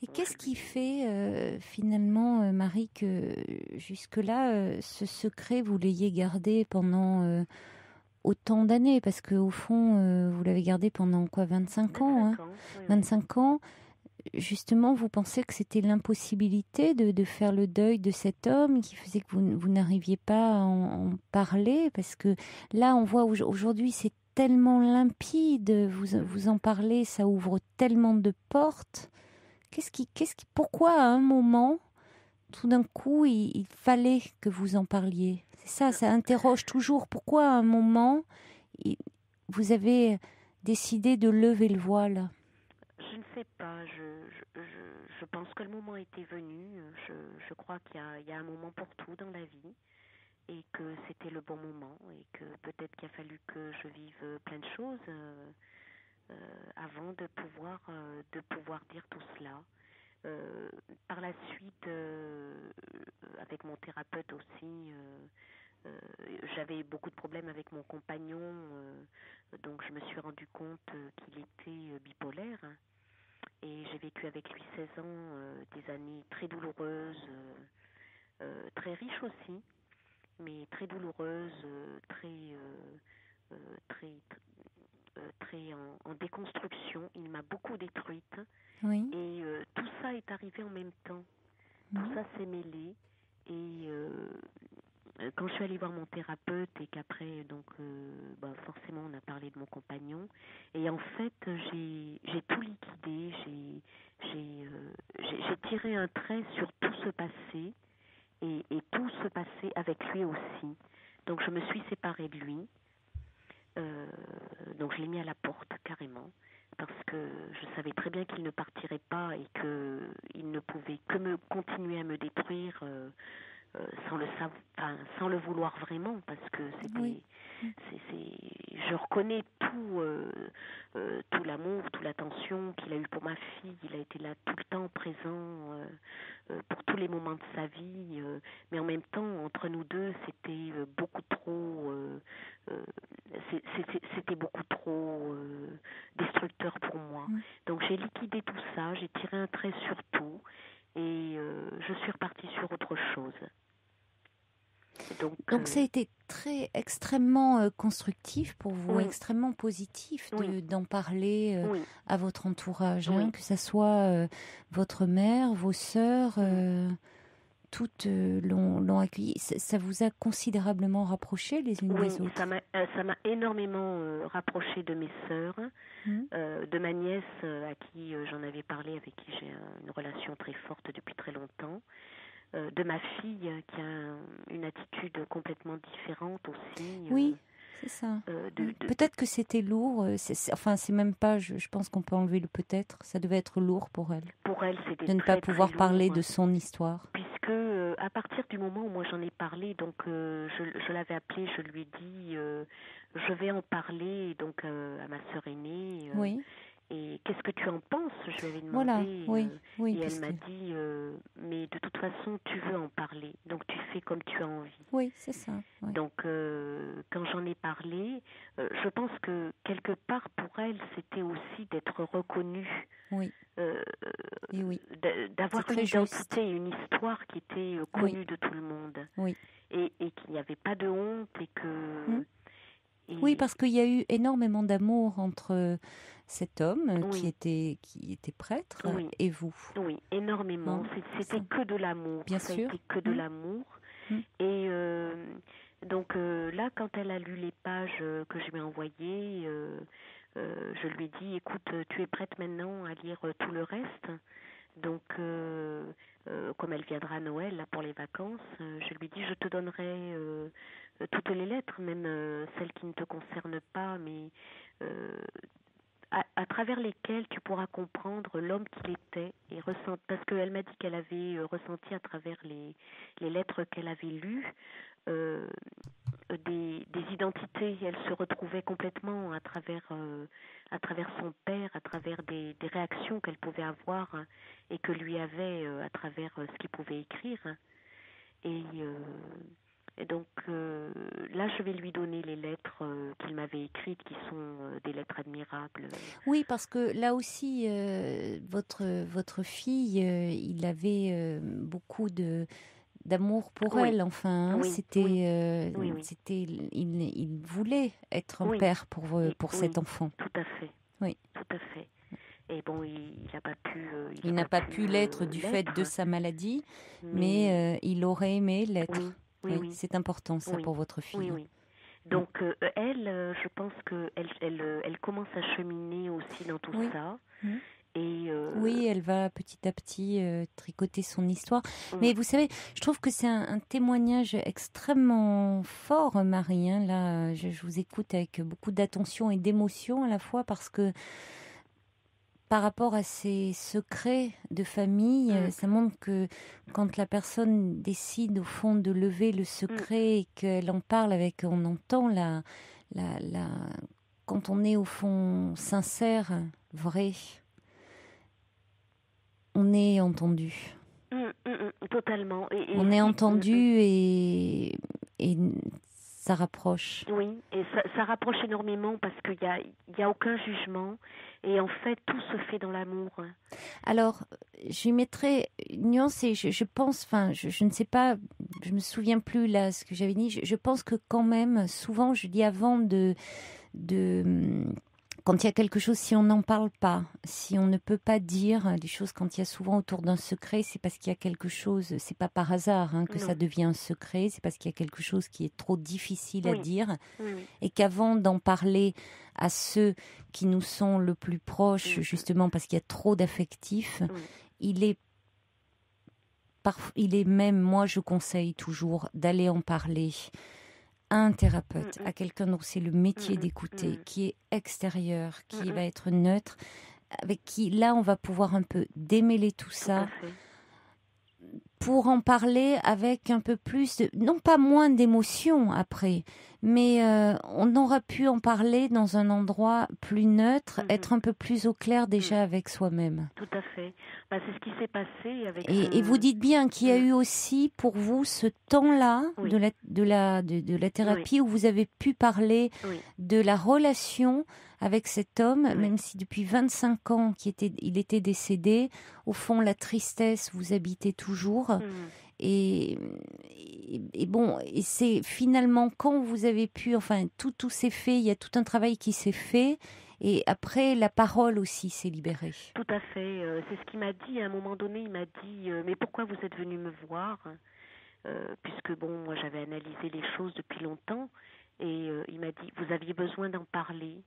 Et qu'est-ce qui fait finalement, Marie, que jusque-là, ce secret, vous l'ayez gardé pendant autant d'années? Parce qu'au fond, vous l'avez gardé pendant quoi, 25 ans, 25 ans. Justement, vous pensez que c'était l'impossibilité de faire le deuil de cet homme qui faisait que vous n'arriviez pas à en parler? Parce que là, on voit aujourd'hui, c'est tellement limpide, vous en parlez, ça ouvre tellement de portes. Pourquoi à un moment, tout d'un coup, il fallait que vous en parliez? C'est ça interroge toujours. Pourquoi à un moment, vous avez décidé de lever le voile? Je ne sais pas, je pense que le moment était venu, je crois qu'il y a un moment pour tout dans la vie et que c'était le bon moment et que peut-être qu'il a fallu que je vive plein de choses avant de pouvoir dire tout cela. Par la suite, avec mon thérapeute aussi, j'avais beaucoup de problèmes avec mon compagnon, donc je me suis rendu compte qu'il était bipolaire. Et j'ai vécu avec lui 16 ans, des années très douloureuses, très riches aussi, mais très douloureuses, très en déconstruction. Il m'a beaucoup détruite. Oui. Et tout ça est arrivé en même temps. Tout ça s'est mêlé. Et quand je suis allée voir mon thérapeute et qu'après, donc, forcément, on a parlé de mon compagnon. Et en fait, j'ai tout liquidé. J'ai tiré un trait sur tout ce passé et tout ce passé avec lui aussi. Donc, je me suis séparée de lui. Donc, je l'ai mis à la porte, carrément. Parce que je savais très bien qu'il ne partirait pas et qu'il ne pouvait que continuer à me détruire sans le vouloir vraiment, parce que je reconnais tout l'amour, toute l'attention qu'il a eu pour ma fille. Il a été là tout le temps présent pour tous les moments de sa vie, mais en même temps, entre nous deux, c'était beaucoup trop destructeur pour moi. Donc j'ai liquidé tout ça, j'ai tiré un trait sur tout et je suis repartie sur autre chose. Donc ça a été extrêmement constructif pour vous, extrêmement positif d'en parler à votre entourage, que ce soit votre mère, vos sœurs, toutes l'ont accueilli. Ça vous a considérablement rapproché les unes des autres? Ça m'a énormément rapproché de mes sœurs, de ma nièce à qui j'en avais parlé, avec qui j'ai une relation très forte depuis très longtemps. De ma fille qui a une attitude complètement différente aussi. Oui, c'est ça. Peut-être que c'était lourd. C'est même pas. Je pense qu'on peut enlever le peut-être. Ça devait être lourd pour elle. Pour elle, c'était de ne pas pouvoir parler de son histoire. Puisque à partir du moment où moi j'en ai parlé, donc je l'avais appelée, je lui ai dit, je vais en parler donc à ma sœur aînée. Oui. Et qu'est-ce que tu en penses? Je lui avais demandé. Voilà, oui, et elle m'a dit, mais de toute façon, tu veux en parler, donc tu fais comme tu as envie. Oui, c'est ça. Oui. Donc, quand j'en ai parlé, je pense que quelque part pour elle, c'était aussi d'être reconnue. Oui. D'avoir une identité, une histoire qui était connue de tout le monde. Oui. Et qu'il n'y avait pas de honte et que. Oui, parce qu'il y a eu énormément d'amour entre cet homme qui était prêtre et vous. Oui, énormément. C'était que de l'amour. Bien sûr. C'était que de l'amour. Et donc là, quand elle a lu les pages que je lui ai envoyées, je lui ai dit, écoute, tu es prête maintenant à lire tout le reste. Donc, comme elle viendra à Noël là, pour les vacances, je lui ai dit, je te donnerai toutes les lettres, même celles qui ne te concernent pas, mais à travers lesquelles tu pourras comprendre l'homme qu'il était et ressentir, parce qu'elle m'a dit qu'elle avait ressenti à travers les lettres qu'elle avait lues des identités. Elle se retrouvait complètement à travers son père, à travers des réactions qu'elle pouvait avoir et que lui avait à travers ce qu'il pouvait écrire. Et donc là, je vais lui donner les lettres qu'il m'avait écrites, qui sont des lettres admirables. Oui, parce que là aussi, votre fille, il avait beaucoup d'amour pour elle. Enfin, c'était, il voulait être un père pour cet enfant. Tout à fait. Oui, tout à fait. Et bon, il n'a pas pu. Il n'a pas pu l'être du fait de sa maladie, mais il aurait aimé l'être. Oui, c'est important ça pour votre fille. Oui. Donc elle, je pense elle commence à cheminer aussi dans tout ça. Et oui, elle va petit à petit tricoter son histoire. Mais vous savez, je trouve que c'est un témoignage extrêmement fort, Marie. Hein. Là, je vous écoute avec beaucoup d'attention et d'émotion à la fois, parce que par rapport à ces secrets de famille, ça montre que quand la personne décide au fond de lever le secret et qu'elle en parle on entend quand on est au fond sincère, vrai, on est entendu. Totalement. On est entendu et ça rapproche. Oui, et ça rapproche énormément parce qu'il y a aucun jugement et en fait tout se fait dans l'amour. Alors, j'y mettrais une nuance et je pense, je ne sais pas, je me souviens plus là ce que j'avais dit. Je pense que quand même, souvent, je dis avant de quand il y a quelque chose, si on n'en parle pas, si on ne peut pas dire les choses, quand il y a souvent autour d'un secret, c'est parce qu'il y a quelque chose, c'est pas par hasard que ça devient un secret, c'est parce qu'il y a quelque chose qui est trop difficile à dire, et qu'avant d'en parler à ceux qui nous sont le plus proches, justement parce qu'il y a trop d'affectifs, il est même, moi je conseille toujours d'aller en parler à un thérapeute, à quelqu'un dont c'est le métier d'écouter, qui est extérieur, qui va être neutre, avec qui, là, on va pouvoir un peu démêler tout ça, pour en parler avec un peu plus, non pas moins d'émotion après, mais on aura pu en parler dans un endroit plus neutre, être un peu plus au clair déjà avec soi-même. Tout à fait. C'est ce qui s'est passé avec. Et vous dites bien qu'il y a eu aussi pour vous ce temps-là de la thérapie où vous avez pu parler de la relation avec cet homme, même si depuis 25 ans il était décédé, au fond la tristesse vous habitait toujours. Et c'est finalement quand vous avez pu, tout s'est fait, il y a tout un travail qui s'est fait, et après la parole aussi s'est libérée. Tout à fait, c'est ce qu'il m'a dit, à un moment donné il m'a dit mais pourquoi vous êtes venu me voir, puisque moi j'avais analysé les choses depuis longtemps, et il m'a dit vous aviez besoin d'en parler,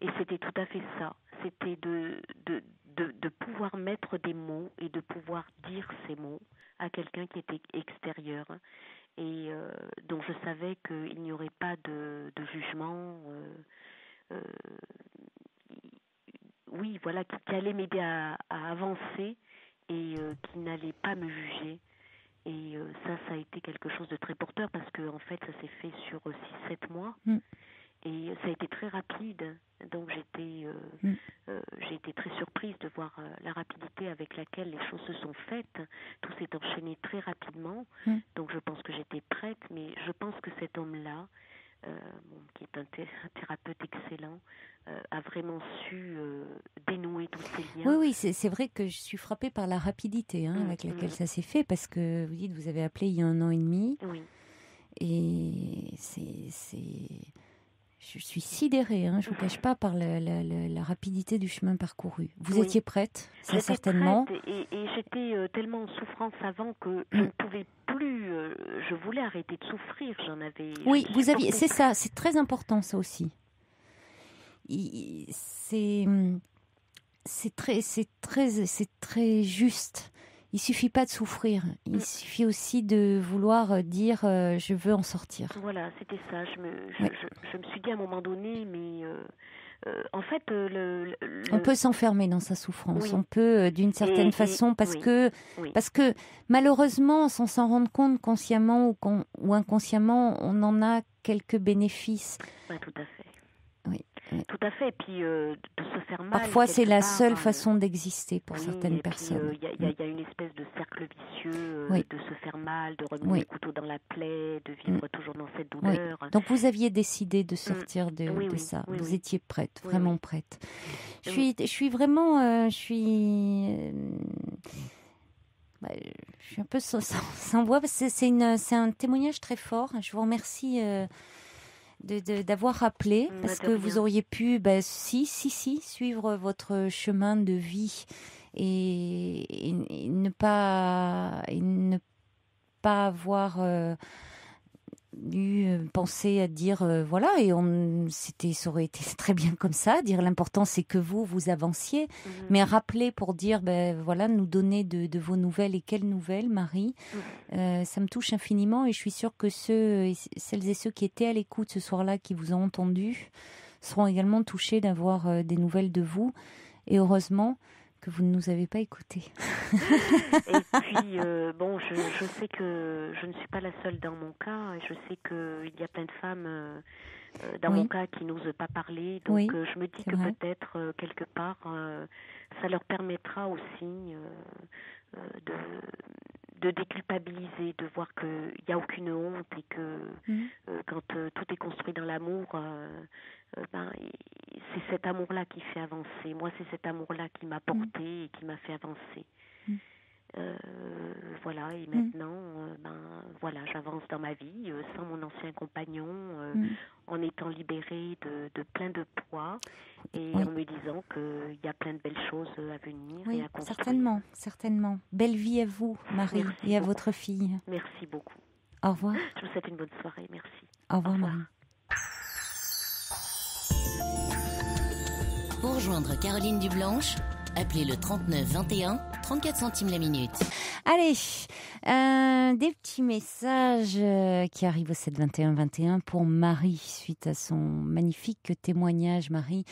et c'était tout à fait ça, c'était de pouvoir mettre des mots et de pouvoir dire ces mots à quelqu'un qui était extérieur. Et donc je savais qu'il n'y aurait pas de jugement, qui allait m'aider à avancer et qui n'allait pas me juger. Et ça a été quelque chose de très porteur, parce que en fait ça s'est fait sur 6-7 mois. Et ça a été très rapide, donc j'ai été très surprise de voir la rapidité avec laquelle les choses se sont faites. Tout s'est enchaîné très rapidement, donc je pense que j'étais prête, mais je pense que cet homme-là, qui est un thérapeute excellent, a vraiment su dénouer tous ces liens. Oui, c'est vrai que je suis frappée par la rapidité avec laquelle ça s'est fait, parce que vous dites, vous avez appelé il y a 1 an et demi, et je suis sidérée, je ne vous cache pas, par la rapidité du chemin parcouru. Vous étiez prête, ça certainement. Prête, et j'étais tellement en souffrance avant que je ne pouvais plus, je voulais arrêter de souffrir, j'en avais... Oui, vous aviez, c'est ça, c'est très important ça aussi. C'est très juste. Il suffit pas de souffrir, il suffit aussi de vouloir dire je veux en sortir. Voilà, c'était ça. Je me suis dit à un moment donné, mais en fait, on peut s'enfermer dans sa souffrance. On peut d'une certaine façon, parce que malheureusement, sans s'en rendre compte consciemment ou inconsciemment, on en a quelques bénéfices. Tout à fait. Oui. Tout à fait, et puis de se faire mal. Parfois, c'est la seule façon d'exister pour certaines personnes. Il y a une espèce de cercle vicieux, de se faire mal, de remuer le couteau dans la plaie, de vivre toujours dans cette douleur. Donc, vous aviez décidé de sortir de ça. Vous étiez prête, vraiment prête. Je suis vraiment... je suis un peu sans voix, parce que c'est un témoignage très fort. Je vous remercie... d'avoir appelé, parce que vous auriez pu suivre votre chemin de vie et ne pas avoir pensé à dire ça aurait été très bien comme ça, dire l'important c'est que vous avanciez, mais rappeler pour dire nous donner de vos nouvelles. Et quelles nouvelles, Marie? Ça me touche infiniment, et je suis sûre que celles et ceux qui étaient à l'écoute ce soir-là, qui vous ont entendu, seront également touchés d'avoir des nouvelles de vous, et heureusement que vous ne nous avez pas écoutés. Et puis, je sais que je ne suis pas la seule dans mon cas. Je sais qu'il y a plein de femmes dans mon cas qui n'osent pas parler. Donc, je me dis que peut-être, quelque part, ça leur permettra aussi de déculpabiliser, de voir qu'il n'y a aucune honte, et que quand tout est construit dans l'amour, c'est cet amour-là qui fait avancer. Moi, c'est cet amour-là qui m'a porté et qui m'a fait avancer. Et maintenant, j'avance dans ma vie sans mon ancien compagnon, en étant libérée de plein de poids, et en me disant qu'il y a plein de belles choses à venir et à construire. Certainement. Belle vie à vous, Marie. Merci et à votre fille. Merci beaucoup. Au revoir. Je vous souhaite une bonne soirée. Merci. Au revoir, Marie. Pour rejoindre Caroline Dublanche, Appelez le 39 21, 34 centimes la minute. Allez, des petits messages qui arrivent au 7 21 21 pour Marie suite à son magnifique témoignage. Marie,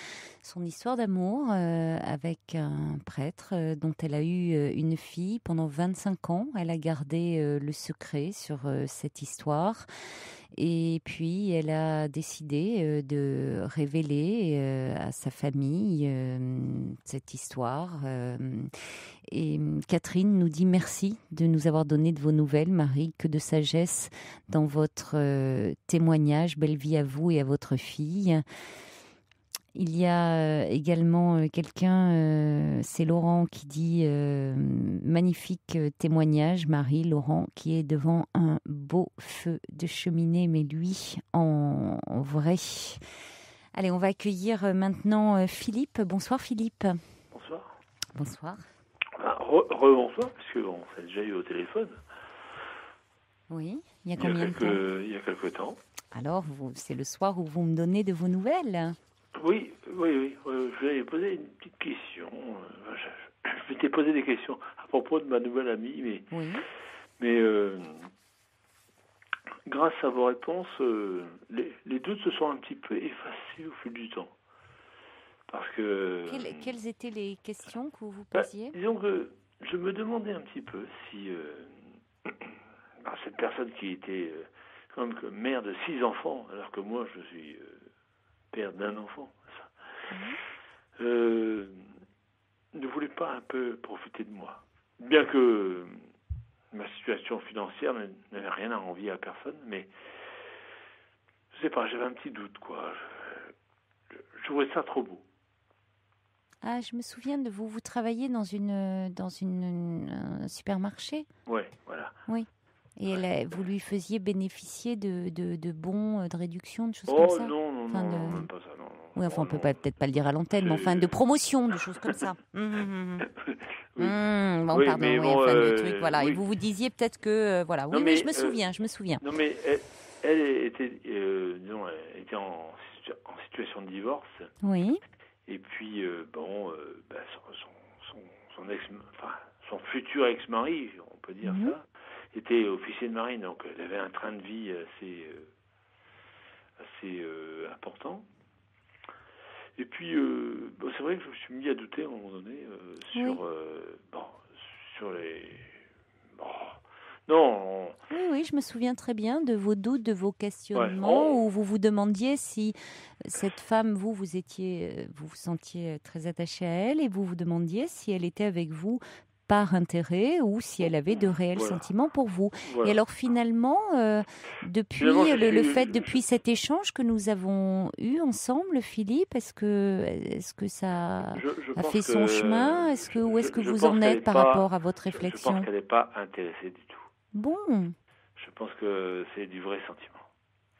son histoire d'amour avec un prêtre dont elle a eu une fille pendant 25 ans. Elle a gardé le secret sur cette histoire. Et puis, elle a décidé de révéler à sa famille cette histoire. Et Catherine nous dit merci de nous avoir donné de vos nouvelles, Marie. Que de sagesse dans votre témoignage. Belle vie à vous et à votre fille. Il y a également quelqu'un, c'est Laurent qui dit magnifique témoignage, Marie, Laurent, qui est devant un beau feu de cheminée, mais lui en vrai. Allez, on va accueillir maintenant Philippe. Bonsoir Philippe. Bonsoir. Bonsoir. Bonsoir, puisque on s'est déjà eu au téléphone. Oui, il y a combien de temps ? Il y a quelques temps. Alors, c'est le soir où vous me donnez de vos nouvelles ? Oui. Je vais poser une petite question. Je m'étais posé des questions à propos de ma nouvelle amie, mais grâce à vos réponses, les doutes se sont un petit peu effacés au fil du temps. Parce que... Quelles étaient les questions que vous posiez ? Disons que je me demandais un petit peu si cette personne qui était quand même mère de 6 enfants, alors que moi je suis père d'un enfant, ne voulait pas un peu profiter de moi. Bien que ma situation financière n'avait rien à envier à personne, mais je sais pas, j'avais un petit doute, quoi. Je trouvais ça trop beau. Ah, je me souviens de vous. Vous travaillez dans un supermarché ? Oui, voilà. Oui. Et vous lui faisiez bénéficier de bons, de réductions, de choses comme ça ? Non, même pas ça, non. Oui, enfin, on peut peut-être pas le dire à l'antenne, mais enfin, de promotion, de choses comme ça. Oui. De trucs, voilà. Oui. Et vous disiez peut-être que, voilà. Oui, mais je me souviens. Non, mais elle était, elle était en situation de divorce. Oui. Et puis, son futur ex-mari, on peut dire ça, était officier de marine, donc elle avait un train de vie assez important. Et puis, c'est vrai que je me suis mis à douter à un moment donné sur les... Non. Oui, je me souviens très bien de vos doutes, de vos questionnements, où vous vous demandiez si cette femme, vous vous sentiez très attaché à elle, et vous vous demandiez si elle était avec vous par intérêt ou si elle avait de réels sentiments pour vous. Voilà. Et alors finalement, depuis cet échange que nous avons eu ensemble, Philippe, est-ce que ça a fait son chemin ? Où est-ce que vous en êtes par rapport à votre réflexion ? Je pense qu'elle n'est pas intéressée du tout. Bon. Je pense que c'est du vrai sentiment.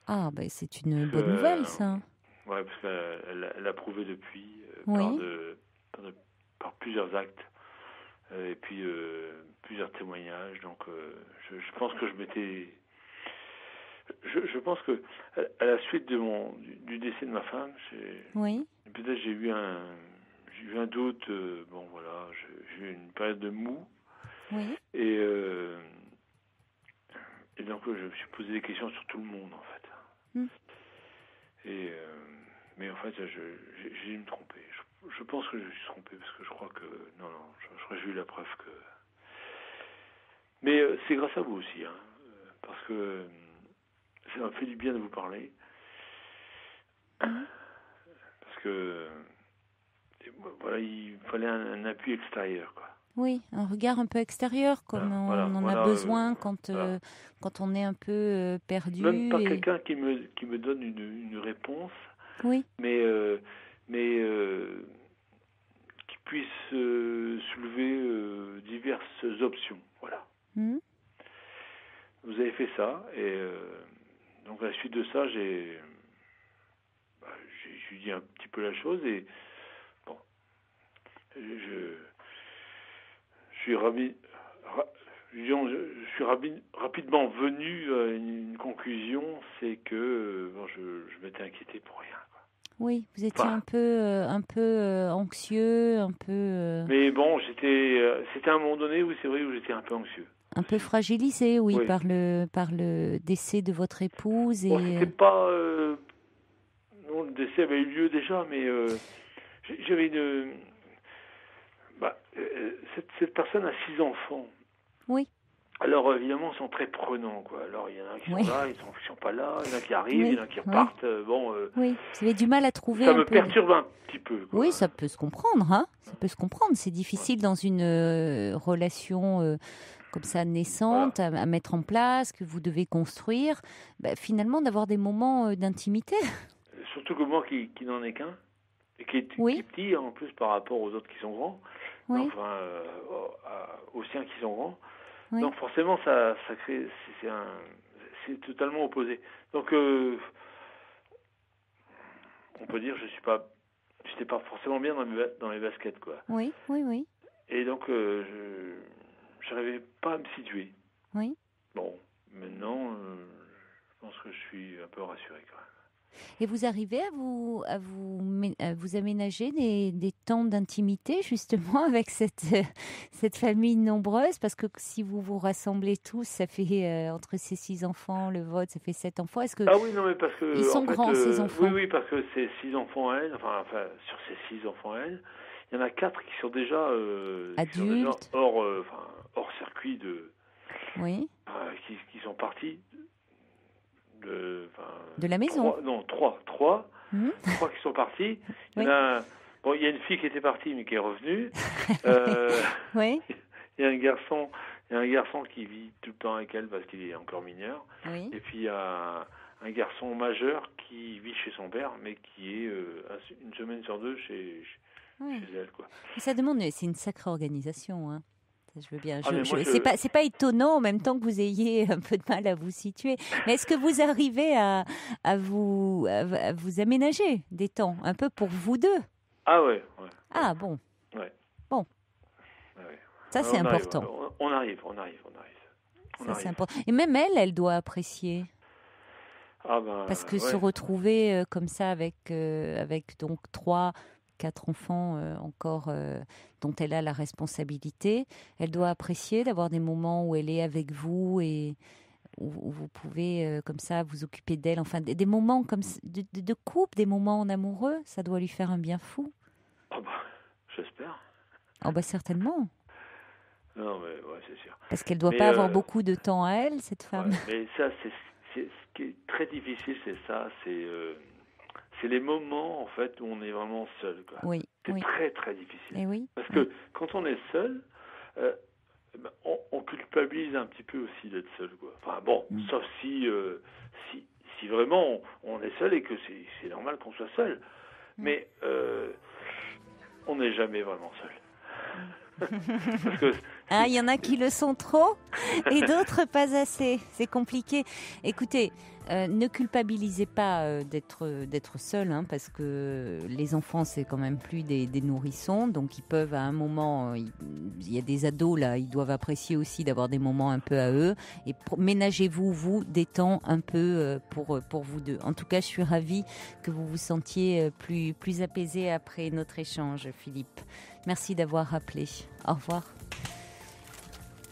Ah, c'est une bonne nouvelle, ça. Oui, parce qu'elle a prouvé depuis par plusieurs actes. Et puis plusieurs témoignages. Donc je pense que je pense que à la suite du décès de ma femme, peut-être j'ai eu un doute. J'ai eu une période de mou. Oui. Et donc je me suis posé des questions sur tout le monde en fait. Mais en fait j'ai dû me tromper. Je pense que je me suis trompé parce que je crois que j'ai eu la preuve que. Mais c'est grâce à vous aussi, parce que ça m'a fait du bien de vous parler, parce que il fallait un appui extérieur, quoi. Oui, un regard un peu extérieur, comme on en a besoin quand on est un peu perdu. Même pas quelqu'un qui me donne une réponse. Oui. Mais qui puisse soulever diverses options. Voilà. Vous avez fait ça, et donc à la suite de ça, j'ai étudié un petit peu la chose, et bon, je suis rapidement venu à une conclusion, c'est que je m'étais inquiété pour rien. Oui, vous étiez un peu anxieux, un peu... Mais bon, c'était à un moment donné où c'est vrai où j'étais un peu anxieux. Un peu fragilisé, oui. Par le décès de votre épouse. Bon, c'était pas... Non, le décès avait eu lieu déjà, mais j'avais une... cette personne a 6 enfants. Oui. Alors, évidemment, ils sont très prenants, quoi. Alors, il y en a qui sont là, ils sont pas là, il y en a qui arrivent, il y en a qui repartent. Oui, vous avez du mal à trouver ça me perturbe un petit peu, quoi. Oui, ça peut se comprendre, hein. Ça peut se comprendre. C'est difficile dans une relation comme ça naissante à mettre en place, que vous devez construire, finalement d'avoir des moments d'intimité. Surtout que moi, qui n'en ai qu'un, et qui est petit, en plus, par rapport aux autres qui sont grands, enfin, aux siens qui sont grands. Oui. Donc forcément, ça crée, c'est totalement opposé. Donc, on peut dire, j'étais pas forcément bien dans mes baskets, quoi. Oui. Et donc, j'arrivais pas à me situer. Oui. Bon, maintenant, je pense que je suis un peu rassuré, quand même. Et vous arrivez à vous aménager des temps d'intimité justement avec cette famille nombreuse, parce que si vous vous rassemblez tous, ça fait entre ces 6 enfants, le vôtre, ça fait 7 enfants. Est-ce que non, mais parce que ils sont grands ces enfants? Oui, parce que ces 6 enfants à elle, enfin sur ces 6 enfants à elle, il y en a 4 qui sont déjà adultes, hors circuit qui sont partis. De la maison. 3 qui sont partis. Il y a une fille qui était partie mais qui est revenue. Oui. Il y a un garçon qui vit tout le temps avec elle parce qu'il est encore mineur. Oui. Et puis il y a un garçon majeur qui vit chez son père mais qui est une semaine sur 2 chez elle, quoi. Ça demande, c'est une sacrée organisation, hein. Je veux bien. C'est pas étonnant en même temps que vous ayez un peu de mal à vous situer. Mais est-ce que vous arrivez à vous aménager des temps un peu pour vous deux? Ah ouais. Ah bon. Ouais. Bon. Ouais. Ça c'est important. On arrive. Ça c'est important. Et même elle doit apprécier. Parce que se retrouver comme ça avec donc 4 enfants encore dont elle a la responsabilité, elle doit apprécier d'avoir des moments où elle est avec vous et où vous pouvez comme ça vous occuper d'elle, enfin des moments comme de couple, des moments en amoureux, ça doit lui faire un bien fou. J'espère. Certainement. Non mais c'est sûr. Parce qu'elle doit pas avoir beaucoup de temps à elle, cette femme. Mais ça c'est ce qui est très difficile, c'est les moments en fait où on est vraiment seul, quoi. Oui. C'est très très difficile. Et oui. Parce que quand on est seul, on culpabilise un petit peu aussi d'être seul, quoi. Enfin bon, sauf si vraiment on est seul et que c'est normal qu'on soit seul. Mais on n'est jamais vraiment seul. Parce que il y en a qui le sont trop et d'autres pas assez. C'est compliqué. Écoutez, ne culpabilisez pas d'être seul, hein, parce que les enfants c'est quand même plus des nourrissons, donc ils peuvent à un moment, il y a des ados là, ils doivent apprécier aussi d'avoir des moments un peu à eux, et ménagez-vous des temps un peu pour vous deux. En tout cas, je suis ravie que vous vous sentiez plus apaisé après notre échange, Philippe. Merci d'avoir appelé. Au revoir.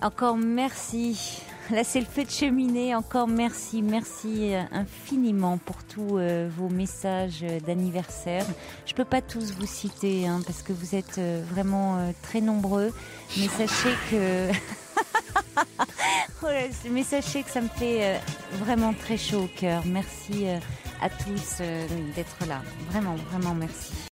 Encore merci. Là, c'est le feu de cheminée. Encore merci. Merci infiniment pour tous vos messages d'anniversaire. Je ne peux pas tous vous citer, hein, parce que vous êtes vraiment très nombreux. Mais sachez que... Mais sachez que ça me fait vraiment très chaud au cœur. Merci à tous d'être là. Vraiment, vraiment merci.